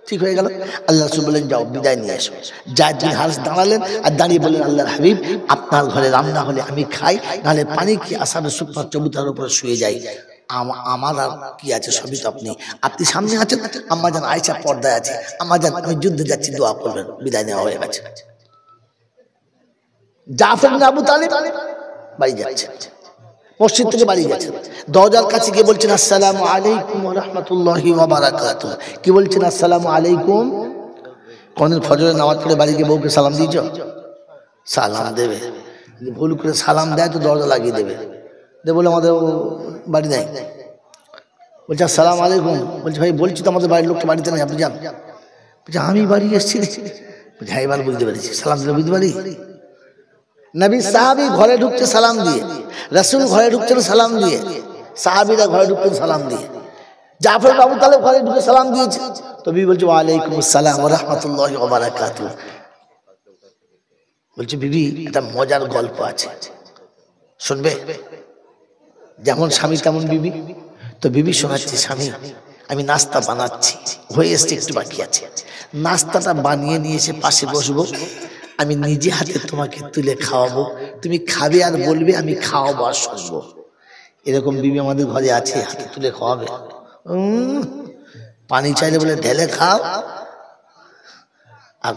ঠিক হয়ে গেল। আল্লাহ রাসূল বললেন যাও বিদায় নিয়ে এসো। যায়েদ বিন হারিস দাঁড়ালেন আর দাঁড়িয়ে বললেন, আল্লাহর হাবিব আপনার ঘরে রান্না হলে আমি খাই, নাহলে পানি কি আসামের সুপার চবুতার উপরে শুয়ে যাই। আমার আর কি আছে, সবই তো আপনি সামনে আছেন। আম্মা জান আয়েশা পর্দায় আছে, আম্মা জান আমি যুদ্ধে যাচ্ছি, দোয়া করবেন। বিদায় নেওয়া হয়ে গেছে। জাফর বিন আবু তালেব বাড়ি যাচ্ছে, মসজিদ থেকে বাড়ি যাচ্ছে, দরজার কাছে গিয়ে বলছেন আসসালামু আলাইকুম ওয়া রাহমাতুল্লাহি ওয়া বারাকাতুহু। কি বলছেন? আসসালামু আলাইকুম। কোনদিন ফজরের নামাজ পড়ে বাড়ি গিয়ে বউকে সালাম দিয়েছো? সালাম দেবে। ভুল করে সালাম দেয় তো দরজা লাগিয়ে দেবে। বলে আমাদের বাড়ি নাই। বলছে আসসালামু আলাইকুম। বলছে ভাই বলছি তো আমাদের বাড়ির লোককে বাড়িতে নেই, আপনি যান। বলছে আমি বাড়ি এসেছি। বলছে হ্যাঁ এবার বুঝতে পেরেছি, সালাম দিলে বুঝতে পারি। নবী সাহাবী ঘরে ঢুকতে সালাম দিয়ে, রাসূল ঘরে ঢুকতেন সালাম দিয়ে, সাহাবীরা ঘরে ঢুকতেন সালাম দিয়ে, জাফর আবু তালেব ঘরে ঢুকে সালাম দিয়েছে। তো বিবি বলছে ওয়া আলাইকুম আসসালাম ওয়া রাহমাতুল্লাহি ওয়া বারাকাতুহু। বলছে বিবি একটা মজার গল্প আছে, শুনবে? যেমন স্বামী তেমন বিবি। তো বিবি শোনাচ্ছে, স্বামী আমি নাস্তা বানাচ্ছি, হয়ে এসছে, একটু বাকি আছে, নাস্তাটা বানিয়ে নিয়ে এসে পাশে বসবো, আমি নিজে হাতে তোমাকে তুলে খাওয়াবো, তুমি খাবে আর বলবে, আমি খাওয়াবো আর শুনবো। এরকম বিবি আমাদের ঘরে আছে, হাতে তুলে খাওয়াবে। পানি চাইলে বলে ঢেলে খাও, আর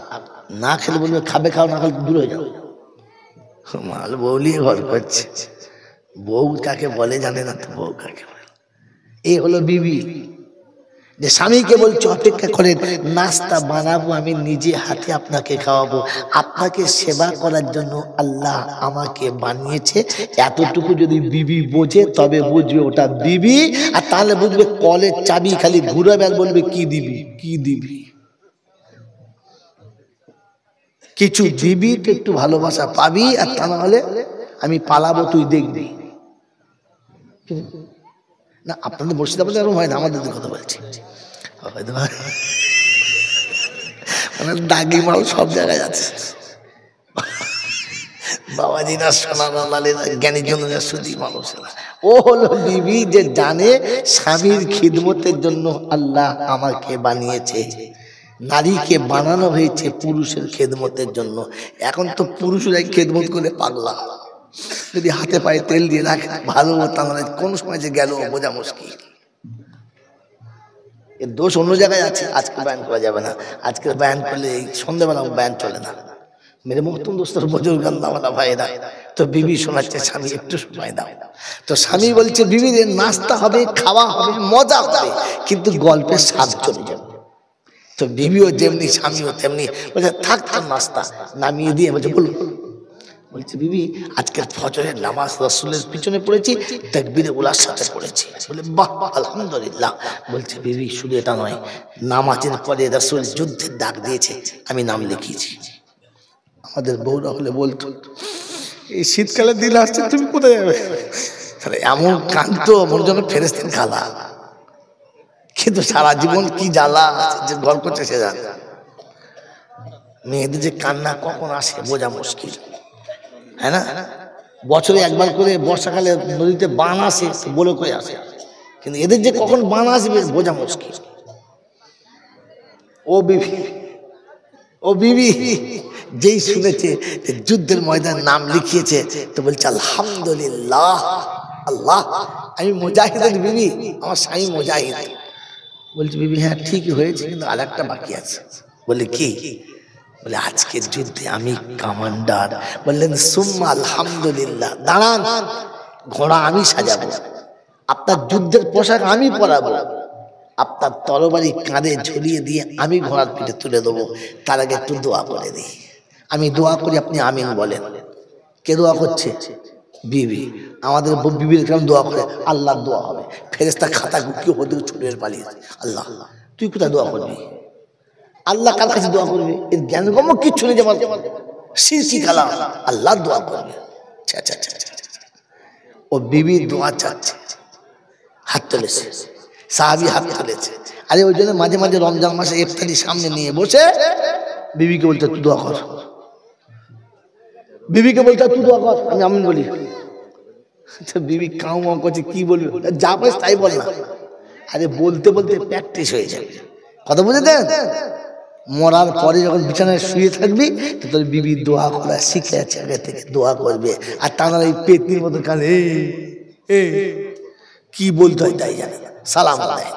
না খেলে বলবে খাবে খাও, না খেলে দূরে যাও। মাল বৌলি ঘর করছে, বউ কাকে বলে জানে না তো, বউ কাকে বলে। এই হলো বিবি, যে স্বামীকে বলছে অপেক্ষা করেন, নাস্তা বানাবো, আমি নিজে হাতে আপনাকে খাওয়াবো, আপনাকে সেবা করার জন্য আল্লাহ আমাকে বানিয়েছে। এতটুকু যদি বিবি বোঝে তবে বুঝবে ওটা বিবি, আর তাহলে বুঝবে কলের চাবি খালি ঘুরাবে আর বলবে কি দিবি কি দিবি। কিছু দিবি তো একটু ভালোবাসা পাবি, আর তা না হলে আমি পালাবো, তুই দেখবি না। আপনাদের মুর্শিদাবাদে এরকম হয় না, আমাদের কথা বলছি, মানে দাগি মাল সব জায়গায় আছে। বাবাজি না, সোনা না, লালে না, জ্ঞানীর জন্য সুদী মানুষেরা। ও হলো বিবি, যে জানে স্বামীর খিদমতের জন্য আল্লাহ আমাকে বানিয়েছে। নারীকে বানানো হয়েছে পুরুষের খেদমতের জন্য। এখন তো পুরুষরাই খেদমত করে পাগলা, যদি হাতে পায়ে তেল দিয়ে রাখে ভালো, তা নয় কোন সময় যে গেল বোঝা মুশকিল। এর দোষ অন্য জায়গায় আছে, আজকে বয়ান করা যাবে না। আজকে বয়ান করলে এই সন্ধ্যাবেলা বয়ান চলে না। মেরে মুহতুম দোস্তর বুজুর্গ আল্লাহওয়ালা ভাইরা, তো বিবি শোনাচ্ছে, স্বামী একটু সময় দাও। তো স্বামী বলছে, বিবির নাস্তা হবে, খাওয়া হবে, মজা হবে, কিন্তু গল্পের স্বাদ চলে যাবে। তো বিবিও যেমনি, স্বামীও তেমনি। বলছে থাক, তোর নাস্তা নামিয়ে দিয়ে বলছে, বলছে বিবি আজকের ফজরের নামাজ রাসূলের পিছনে পড়েছি, তাকবীরে উলার সাথে পড়েছি। বলে বাহ আলহামদুলিল্লাহ। বলছে বিবি শুধু এটা নয়, নামাজের পরে রাসূল যুদ্ধের ডাক দিয়েছে, আমি নাম লিখিয়েছি। আমাদের বউরা হলে বলতো, এই শীতকালে দিন আসছে, তুমি কোথায় যাবে? এমন কান্ত মনে যেন ফেরেশতার খালা, কিন্তু সারা জীবন কি জ্বালা যে ঘর করছে সে জানে। মেয়েদের যে কান্না কখন আসে বোঝা মুশকিল, হ্যাঁ না? বছরে একবার করে বর্ষাকালে নদীতে বান আসে বলে করে আসে, কিন্তু এদের যে কখন বান আসবে বোঝা মুশকিল। ও বিবি যেই শুনেছে যুদ্ধের ময়দান নাম লিখিয়েছে, তো বলছে আলহামদুলিল্লাহ, আল্লাহ আমি মুজাহিদের বিবি, আমার স্বামী মুজাহিদ। বলছে বিবি হ্যাঁ ঠিকই হয়েছে, কিন্তু আর একটা বাকি আছে। বলে কি? বলে আজকের যুদ্ধে আমি কমান্ডার। বললেন সুম্মা আলহামদুলিল্লাহ, দাঁড়ান, ঘোড়া আমি সাজাবো, আপনার যুদ্ধের পোশাক আমি পরাবো, আপনার তরবারি কাঁধে ঝুলিয়ে দিয়ে আমি ঘোড়ার পিঠে তুলে দেবো। তার আগে একটু দোয়া করে দিই। আমি দোয়া করি, আপনি আমিন বলেন। কে দোয়া করছে? বিবি। আমাদের বিবির কেমন দোয়া করে? আল্লাহর দোয়া হবে। ফেরেশতা খাতা গুকিয়ে হতে ছুটে পালিয়ে, আল্লাহ তুই কোথায় দোয়া করবি? আল্লাহ কার কাছে দোয়া করবে? এর জ্ঞানগম্য কিচ্ছু নেই, যেমন শিরকি কালাম। আল্লাহ দোয়া করবে। ও বিবি দোয়া চাচ্ছে, হাত তুলেছে, সাহাবী হাত তুলেছে। আরে ওই জন্য মাঝে মাঝে রমজান মাসে ইফতারি সামনে নিয়ে বসে বিবিকে বলতে তুই দোয়া কর, বিবিকে বলতে তুই দোয়া কর, আমি আমিন বলি। বিবি কাউ মাউ করছে, কি বলবি? যা পারিস তাই বল না। আরে বলতে বলতে প্র্যাকটিস হয়ে যাবে। কথা বুঝেছেন? মরার পরে যখন বিছানায় শুয়ে থাকবি, তো তোর বিবি দোয়া করা শিখে আছে, আগে থেকে দোয়া করবে। আর তারা এই পেতনির মতো কানে কি বলতে হয় তাই জানে না, সালাম দেয়।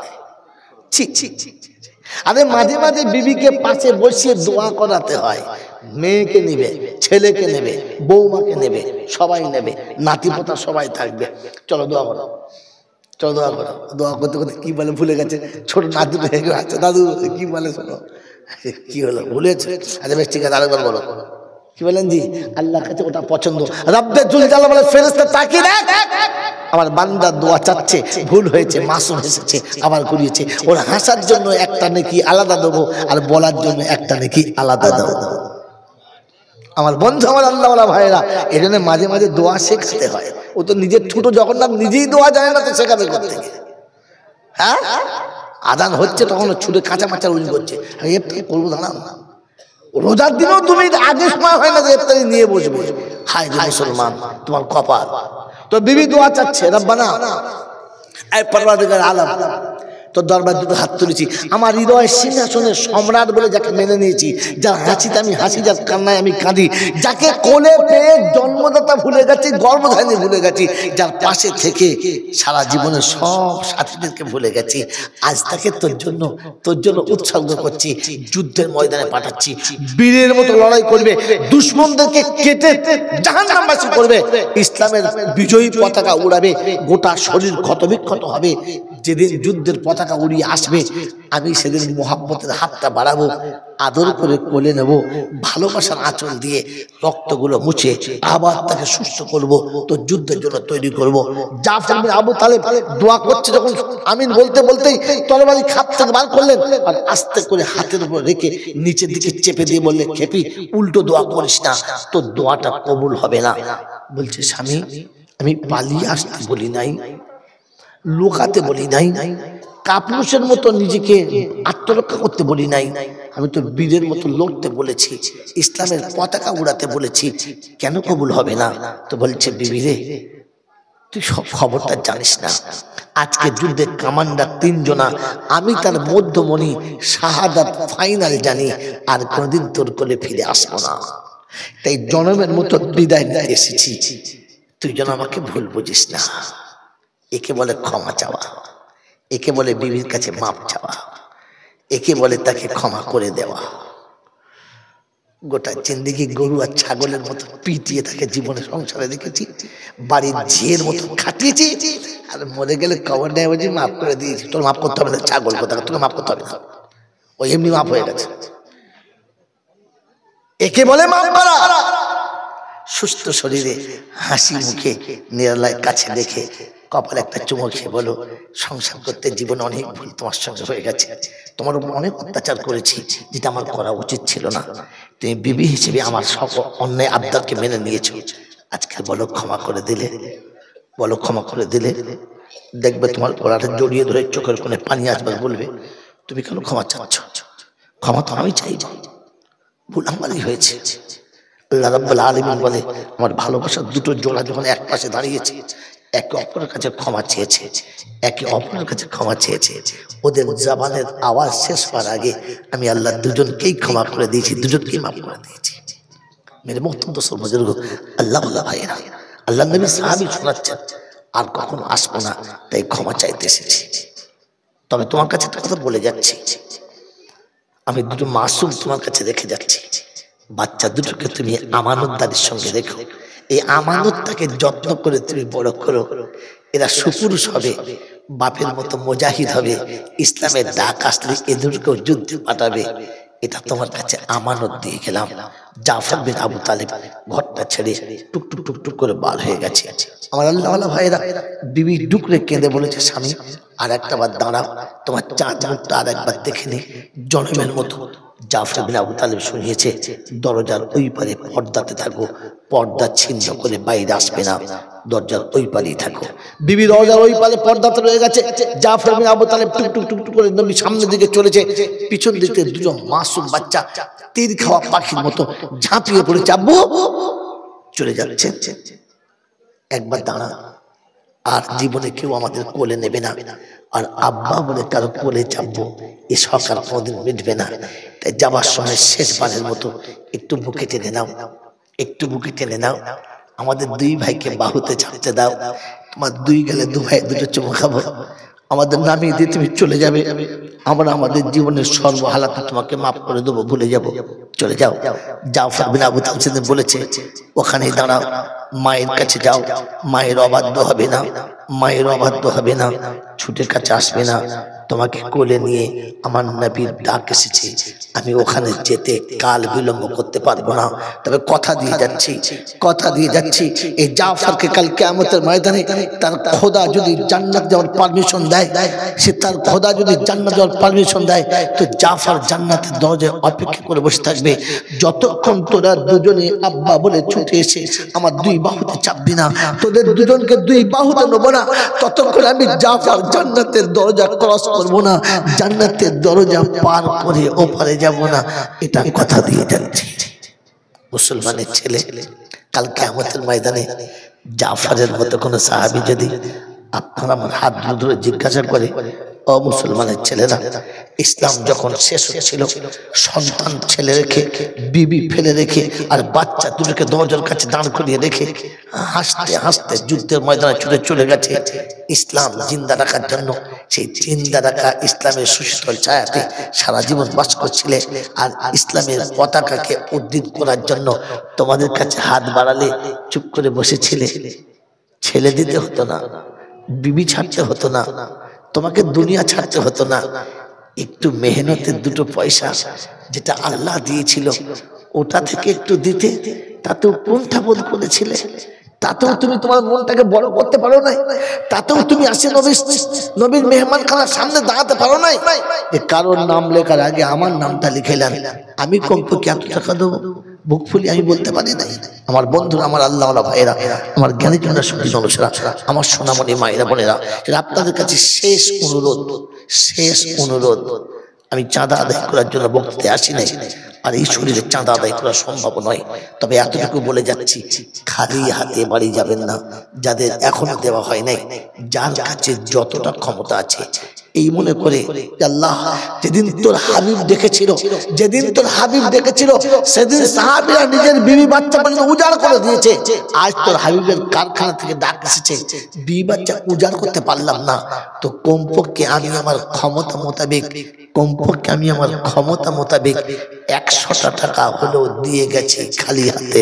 আরে মাঝে মাঝে বিবিকে পাশে বসিয়ে দোয়া করাতে হয়। মেয়েকে নেবে, ছেলেকে নেবে, বৌমাকে নেবে, সবাই নেবে, নাতিপোতা সবাই থাকবে। চলো দোয়া করো, চলো দোয়া করো। দোয়া করতে করতে কি বলে ভুলে গেছে, ছোট নাতি হয়ে গেছে, দাদু কি বলে শোনো। কি হলো ভুলেছে? আচ্ছা বেশ ঠিক আছে, আরেকবার বলো। কি বলেন জি? আল্লাহর কাছে ওটা পছন্দ। রব্বে জুল জালাল বলে ফেরেশতা তাকিয়ে দেখ, আমার বান্দা দোয়া চাচ্ছে, ভুল হয়েছে, মাসুম এসেছে, আবার করিয়েছে। ওর হাসার জন্য একটা নেকি আলাদা দেবো, আর বলার জন্য একটা নেকি আলাদা দেবো। আমার বন্ধু, আমার আল্লাহওয়ালা ভাইরা, এই জন্য মাঝে মাঝে দোয়া শেখাতে হয়। ও তো নিজের ছোট জগন্নাথ নিজেই দোয়া জানে না, তো শেখাবে কোথা থেকে? হ্যাঁ, আজান হচ্ছে তখন ছুটে কাঁচা মাচা উজু করছে, ইফতারি করবো দাঁড়াও। রোজার দিনেও তুমি আগে সময় হয় না যে ইফতারি নিয়ে বসবে। হায় রে মুসলমান, তোমার কপাল। তো বিবি দোয়া চাচ্ছে, রব্বানা এই পরওয়ারদিগার আলম, তোর দরবার দুটো হাত তুলেছি, আমার হৃদয় সিংহাসনের সম্রাট বলে যাকে মেনে নিয়েছি, যার হাসিতে আমি হাসি, যার কান্নায় আমি কাঁদি, যাকে কোলে পেয়ে জন্মদাতা ভুলে গেছি, গর্ভধারিণী ভুলে গেছি, যার পাশে থেকে সারা জীবনের সব সাথীদেরকে ভুলে গেছি, আজ তাকে তোর জন্য উৎসর্গ করছি, যুদ্ধের ময়দানে পাঠাচ্ছি, বীরের মতো লড়াই করবে, দুশমনদেরকে কেটে জাহান্নামবাসী করবে, ইসলামের বিজয়ী পতাকা উড়াবে, গোটা শরীর ক্ষতবিক্ষত হবে। যেদিন যুদ্ধের পতাকা উড়িয়ে আসবে, আমি সেদিন মোহাম্মতের হাতটা বাড়াবো, আদর করে কোলে নেব, ভালোবাসার আঁচল দিয়ে রক্তগুলো মুছে আবার তাকে সুস্থ করব, তো যুদ্ধের জন্য তৈরি করব। জাফর বিন আবু তালেব দোয়া করছে, যখন আমিন বলতে বলতেই তরবারি খাপ থেকে বার করলেন, আর আস্তে করে হাতের উপর রেখে নিচের দিকে চেপে দিয়ে বললে, খেপি উল্টো দোয়া করিস না, তোর দোয়াটা কবুল হবে না। বলছে, স্বামী আমি পালিয়ে আসতে বলি নাই, লুকাতে বলি নাই, কাপুরুষের মতো নিজেকে আত্মরক্ষা করতে বলি নাই, আমি তো বীরের মতো লড়তে বলেছি, ইসলামের পতাকা উড়াতে বলেছি, কেন কবুল হবে না? তো বলছে, বিবি রে, তুই সব খবরটা জানিস না, আজকে যুদ্ধের কমান্ডার 3 জনা, আমি তার মধ্যমণি শাহাদাত ফাইনাল জানি, আর কোনদিন তোর কোলে ফিরে আসবো না, তাই জনমের মতো বিদায় নিয়ে এসেছি, তুই যেন আমাকে ভুল বুঝিস না। একে বলে ক্ষমা চাওয়া, একে বলে বিবির কাছে মাপ চাওয়া, একে বলে তাকে ক্ষমা করে দেওয়া। গোটা জিন্দেগি গরু আর ছাগলের মতো পিটিয়ে তাকে জীবনে সংসারে রেখেছি, বাড়ির ঝিয়ের মতো খাটিয়েছি, আর মরে গেলে কবর নেয় বলছি মাফ করে দিয়েছি, তোর মাফ করতে হবে না, ছাগল কথা তোকে মাফ করতে হবে না, ওই এমনি মাফ হয়ে গেছে। একে বলে মাপ করা। সুস্থ শরীরে হাসি মুখে নিরালায় কাছে দেখে কপালে একটা চুমো খেয়ে বলো, সংসার করতে জীবনে অনেক ভুল তোমার সঙ্গে হয়ে গেছে, তোমার উপর অনেক অত্যাচার করেছি, যেটা আমার করা উচিত ছিল না, তুমি বিবি হিসেবে আমার সব অন্যায় আবদারকে মেনে নিয়েছো, আজকে বলো ক্ষমা করে দিলে, বলো ক্ষমা করে দিলে, দেখবে তোমার গলাটা জড়িয়ে ধরে চোখের কোণে পানি আসবে, বলবে তুমি কেন ক্ষমা চাচ্ছ? ক্ষমা তো আমি চাইব, ভুল আমারই হয়েছে। আল্লাহ রাব্বুল আলামিন বলে, আমার ভালোবাসার দুটো জোড়া যখন এক পাশে দাঁড়িয়েছে, একে অপরের কাছে ক্ষমা চেয়েছে, একে অপরের কাছে ক্ষমা চেয়েছে, ওদের জবানের আওয়াজ শেষ হওয়ার আগে আমি আল্লাহ দুজনকেই ক্ষমা করে দিয়েছি, দুজনকেই মাফ করে দিয়েছি। মেরে মোহতরম দোস্তর বুজুর্গ, আল্লাহ ভাইয়েরা, আল্লাহ নবী সাহাবী শোনাচ্ছেন, আর কখনো আসবো না, তাই ক্ষমা চাইতে এসেছি। তবে তোমার কাছে একটা কথা বলে যাচ্ছি, আমি দুটো মাসুম তোমার কাছে রেখে যাচ্ছি, বাচ্চা দুটোকে তুমি আমানতদারির সঙ্গে রেখো, এই আমানতটাকে যত্ন করে তুমি বড় করো, এরা সুপুরুষ হবে, বাপের মতো মুজাহিদ হবে, ইসলামের ডাক আসলে এদেরকেও যুদ্ধে পাঠাবে, এটা তোমার কাছে আমানত দিয়ে গেলাম। জাফর বিন আবু তালেব ঘরটা ছেড়ে টুকটুক টুকটুক করে বার হয়ে গেছে। আমার আল্লাহওয়ালা ভাইরা বিবি ডুকরে কেঁদে বলেছে, স্বামী আর একটা বার দাঁড়াও, তোমার চাঁদ মুখটা আর একবার দেখে নি, জনমের মতো। জাফর বিন আবু তালেব শুনিয়েছে, দরজার ওই পারে পর্দাতে থাকো, পর্দা ছিন্ন করে বাইরে আসবে না, দরজার ওই পারেই থাকো। বিবি দরজার ওই পারে পর্দাতে রয়ে গেছে, জাফর বিন আবু তালেব টুকটুক টুকটুক করে নবী সামনের দিকে চলেছে, পিছন দিকে দুজন মাসুম বাচ্চা তীর খাওয়া পাখির মতো ঝাঁপিয়ে পড়েছে, আব্বু চলে যাচ্ছে, একবার দাঁড়া, আর জীবনে কেউ আমাদের কোলে নেবে না, আর আব্বা বলে কারো কোলে চাপবো এ সরকার কোনোদিন মিটবে না, তাই যাবার সময় শেষবারের মতো একটু বুকে টেনে নাও, একটু বুকে টেনে নাও, আমাদের দুই ভাইকে বাহুতে চাপতে দাও, তোমার দুই গেলে দু ভাই দুটো চুমু খাবো, আমাদের নামিয়ে দিয়ে তুমি চলে যাবে, আমরা আমাদের জীবনের সর্বহালাতে তোমাকে মাফ করে দেবো, ভুলে যাব, চলে যাও। জাফর বিন আবু তালেব বলেছে, ওখানেই দাঁড়াও, মায়ের কাছে যাও, মায়ের অবাধ্য হবে না, মায়ের অবাধ্য হবে না, ছুটে কাছে আসবে না, তোমাকে কোলে নিয়ে আমার নবীর ডাক এসেছে, আমি ওখানে যেতে কাল বিলম্ব করতে পারবো না, তবে কথা দিয়ে যাচ্ছি, কথা দিয়ে যাচ্ছি, এই জাফরকে কাল কিয়ামতের ময়দানে তার খোদা যদি জান্নাত যাওয়ার পারমিশন দেয়, সে তার খোদা যদি জান্নাত যাওয়ার পারমিশন দেয়, তো জাফর জান্নাতের দরজায় অপেক্ষা করে বসে থাকবে, যতক্ষণ তোরা দুজনে আব্বা বলে ছুটে এসে আমার দুই বাহুতে চাপবি না, তোদের দুজনকে দুই বাহুতে নেবো না, ততক্ষণ আমি জাফর জান্নাতের দরজা ক্রস করবো না, জান্নাতের দরজা পার করে ওপারে যাব না, এটা কথা দিয়ে যাচ্ছি। মুসলমানের ছেলে, কাল কিয়ামতের ময়দানে জাফরের মতো কোন সাহাবী যদি আপনারা আমার হাত ধরে জিজ্ঞাসা করে, ও মুসলমানের ছেলেরা, ইসলাম যখন শেষ হচ্ছিল, সন্তান ছেলে রেখে, বিবি ফেলে রেখে, আর বাচ্চা দুটোকে দরজার কাছে দাঁড় করিয়ে রেখে হাসতে হাসতে যুদ্ধের ময়দানে ছুটে চলে গেছে ইসলাম জিন্দা রাখার জন্য। সেই জিন্দা রাখা ইসলামের সুশীতল ছায়াতে সারা জীবন বাস করছিলে, আর ইসলামের পতাকাকে উদ্দীন করার জন্য তোমাদের কাছে হাত বাড়ালে চুপ করে বসেছিলে। ছেলে দিতে হতো না, বিবি ছাড়তে হতো না, তোমাকে দুনিয়া ছাড়তে হতো না, একটু মেহনতের দুটো পয়সা যেটা আল্লাহ দিয়েছিল ওটা থেকে একটু দিতে, তাতেও কোনটা বোধ করেছিলে? তাতেও তুমি তোমার মনটাকে বড় করতে পারো নাই? তাতেও তুমি আসে নবীর মেহমান খানার সামনে দাঁড়াতে পারো নাই? যে কারোর নাম লেখার আগে আমার নামটা লিখেলেন, আমি কমপক্ষে এত টাকা দেবো বুক ফুলি আমি বলতে পারি নাই? আমার বন্ধুরা, আমার আল্লাহ ভাইয়েরা, আমার জ্ঞানী জনরা, সুখী মানুষেরা, আমার সোনামণি মায়েরা বোনেরা, আপনাদের কাছে শেষ অনুরোধ, আমি চাঁদা আদায় করার জন্য বক্তৃতায় আসি নাই, আর এই শরীরে চাঁদা আদায় করা সম্ভব নয়। তবে এতটুকু বলে যাচ্ছি, খালি হাতে বাড়ি যাবেন না। যাদের এখনো দেওয়া হয় নাই, যার কাছে যতটা ক্ষমতা আছে, এই মনে করে আল্লাহ যেদিন তোর হাবিব দেখেছিল, সেদিন সাহাবীরা নিজের বিবি বাচ্চা পর্যন্ত উজাড় করে দিয়েছে। আজ তোর হাবিবের কারখানা থেকে ডাক এসেছে, বিবি বাচ্চা উজাড় করতে পারলাম না, তো কমপক্ষে আমি আমার ক্ষমতা মোতাবেক 100টা টাকা হলেও দিয়ে গেছি, খালি হাতে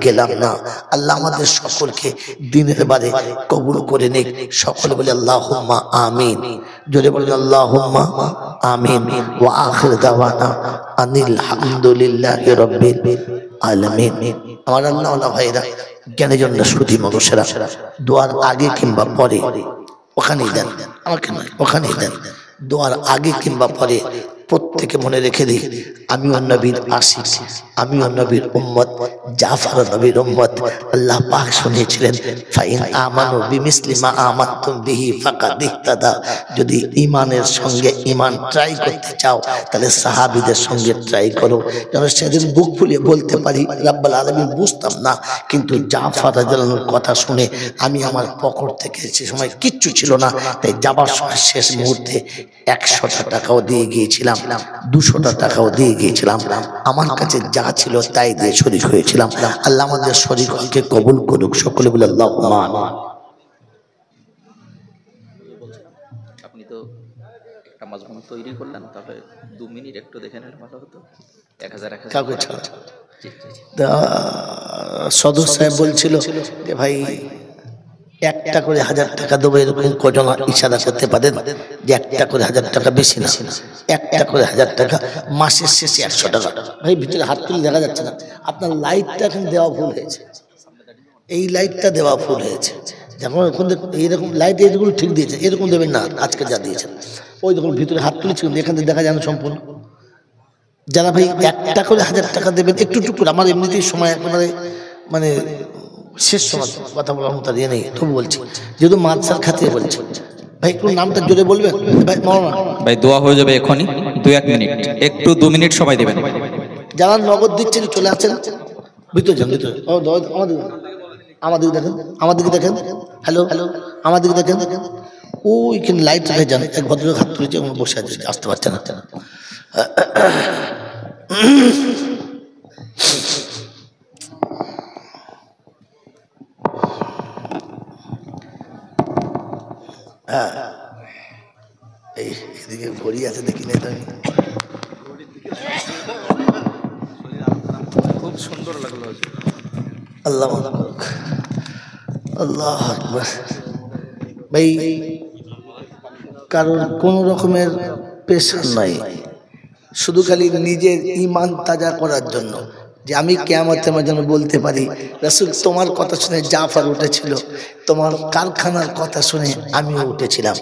গেলাম না। আল্লাহ আমাদের সকলকে দিনের বারে কবুল করে নিক। সকলে বলে আল্লাহুম্মা আমিন। জোরে বলে আল্লাহুম্মা আমিন। ওয়া আখির দাওয়ানা আনিল হামদুলিল্লাহি রাব্বিল আলামিন। আমার আল্লাহ ভাইরা, জ্ঞানী জনরা, সুধী মানুষেরা, দোয়ার আগে কিংবা পরে ওখানেই দেন, আমাকে নয়, ওখানেই দেন। দোয়ার আগে কিংবা পরে প্রত্যেকে মনে রেখে দিই, আমিও নবীর আশিক, আমিও নবীর উম্মত, জাফর নবীর উম্মত। আল্লাহ পাক শুনিয়েছিলেন, ফাইন আমানু বিমিসলি মা আমানতুম বিহি ফাকাদ ইহতাদা। যদি ঈমানের সঙ্গে ঈমান ট্রাই করতে চাও, তাহলে সাহাবীদের সঙ্গে ট্রাই করো। যেন সেদিন বুক ফুলিয়ে বলতে পারি, রাব্বুল আলামিন বুঝতাম না, কিন্তু জাফর রাদিয়াল্লাহু আনহুর কথা শুনে আমি আমার পকেট থেকে, সে সময় কিচ্ছু ছিল না, তাই যাবার সময় শেষ মুহূর্তে 100টা টাকাও দিয়ে গিয়েছিলাম, 200টা টাকাও দিয়ে গিয়েছিলাম। আমার কাছে যা ছিল তাই দিয়ে শরীক হয়েছিলাম। আল্লাহ আমাদের শরীক হলকে কবুল করুক। সকলে বলে আল্লাহুম্মা আমিন। আপনি তো একটা মাজমুন তৈরি করলেন, তবে 2 মিনিট একটু দেখে নিলে ভালো হতো। 1000 কাউকে ছাড়া সদর সাহেব বলছিল যে ভাই একটা করে 1000 টাকা দেবো, এরকম কজন ইশারা করতে পারেন যে একটা করে 1000 টাকা, বেশি না, একটা করে 1000 টাকা, মাসের শেষে 100 টাকা। ভাই ভিতরে হাত তুলে দেখা যাচ্ছে না, আপনার লাইটটা এখন দেওয়া ভুল হয়েছে, এই লাইটটা দেওয়া ভুল হয়েছে। যখন এইরকম লাইট এইগুলো ঠিক দিয়েছে, এরকম দেবেন না আজকে যা দিয়েছেন। ওই দেখুন ভিতরে হাত তুলেছি, এখান থেকে দেখা যায় না সম্পূর্ণ। যারা ভাই একটা করে 1000 টাকা দেবেন, একটু করে, আমার এমনিতেই সময় একেবারে মানে শেষ সময়, কথা বলার মতো ইয়ে নেই, তবু বলছি, যেহেতু মাদ্রাসার খাতিরে বলছি। ভাই একটু নামটা জোরে বলবেন ভাই। ভাই দোয়া হয়ে যাবে এখনই, 2-1 মিনিট, একটু 2 মিনিট সময় দিবেন। যারা নগদ দিচ্ছেন চলে আসেন ভিতরে, যান ভিতরে। আমাদেরকে দেখেন, হ্যালো, আমাদেরকে দেখেন, ওইখানে লাইট রেখে যান। এক ভদ্রলোক হাত তুলেছে, বসে আছে, আসতে পারছে না। এদিকে ঘড়ি আছে, দেখি না আমি, খুব সুন্দর লাগলো। আল্লাহ আল্লাহ আকবার। ভাই কারণ কোন রকমের প্রেশার নাই, শুধু খালি নিজের ঈমান তাজা করার জন্য, যে আমি কিয়ামতের মাঝে যেন বলতে পারি, রাসূল তোমার কথা শুনে জাফর উঠেছিল, তোমার কারখানার কথা শুনে আমিও উঠেছিলাম।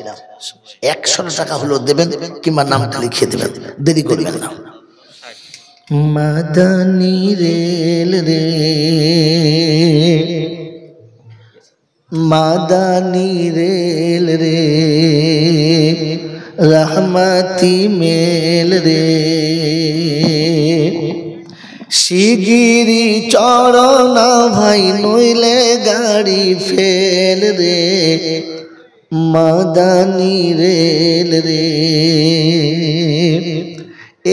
100 টাকা হলো দেবেন, কিংবা নামটা লিখিয়ে দেবেন, দেরি করবেন না। মাদানী রেল রে, মাদানী রেল রে, রহমতি মেল রে, শিগিরি চরনা ভাই নইলে গাড়ি ফেল রে মাদানি রেল রে।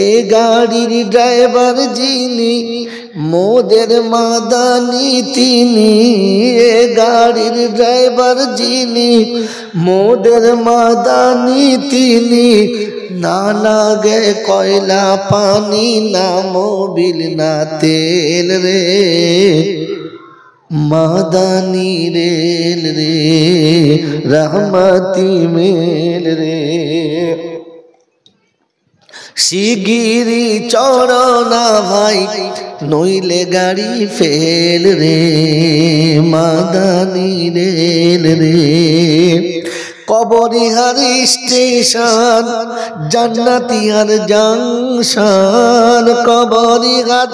এ গাড়ির ড্রাইভার যিনি মোদের মাদানি তিনি, এ গাড়ির ড্রাইভার যিনি মোদের মাদানি তিনি। না লাগে কয়লা পানি না মোবিল না তেল রে মাদানি রেল রে রহমতি মেল রে। শিগিরি চরনা ভাই নইলে গাড়ি ফেল রে মাদানি রেল রে। কবরিহার স্টেশন জান্নাতিয়ার জংশন, কবরিহার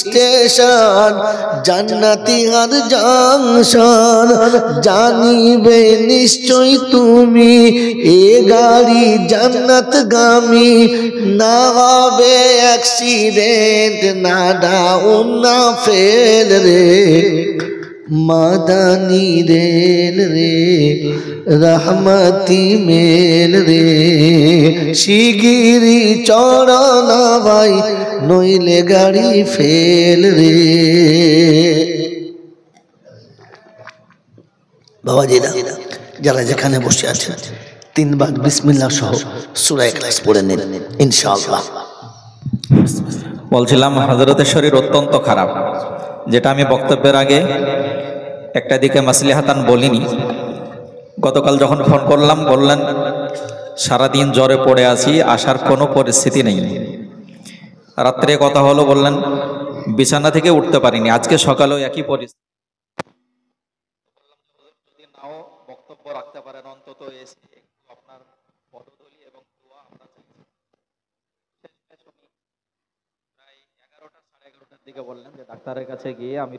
স্টেশন জান্নাতিয়ার জংশন। জানিবে নিশ্চয় তুমি এ গাড়ি জান্নাতগামী, না হবে অ্যাক্সিডেন্ট না ডাউন না ফেল রে মাদানি রেল রে রহমতি মেল রে। শিগিরি চরনা ভাই নইলে গাড়ি ফেল রে। বাবাজিরা যারা যেখানে বসে আছেন তিনবার বিসমিল্লাহ সহ সূরা ইখলাস পড়ে নিন ইনশাআল্লাহ। বলছিলাম হযরতের শরীর অত্যন্ত খারাপ, যেটা আমি বক্তব্যের আগে একটা দিকে মাসলিহাতান বলিনি। গতকাল যখন ফোন করলাম বললেন সারাদিন জ্বরে পড়ে আছি, আসার কোনো পরিস্থিতি নেই। রাত্রে কথা হলো, বললেন বিছানা থেকে উঠতে পারিনি। আজকে সকালেও একই পরিস্থিতি। যদি নাও বক্তব্য রাখতে পারেন অন্তত এসে একটু আপনার পদধূলি এবং দোয়া আমরা চাইছি। প্রায় 11টা সাড়ে 11টার দিকে বললেন যে ডাক্তারের কাছে গিয়ে আমি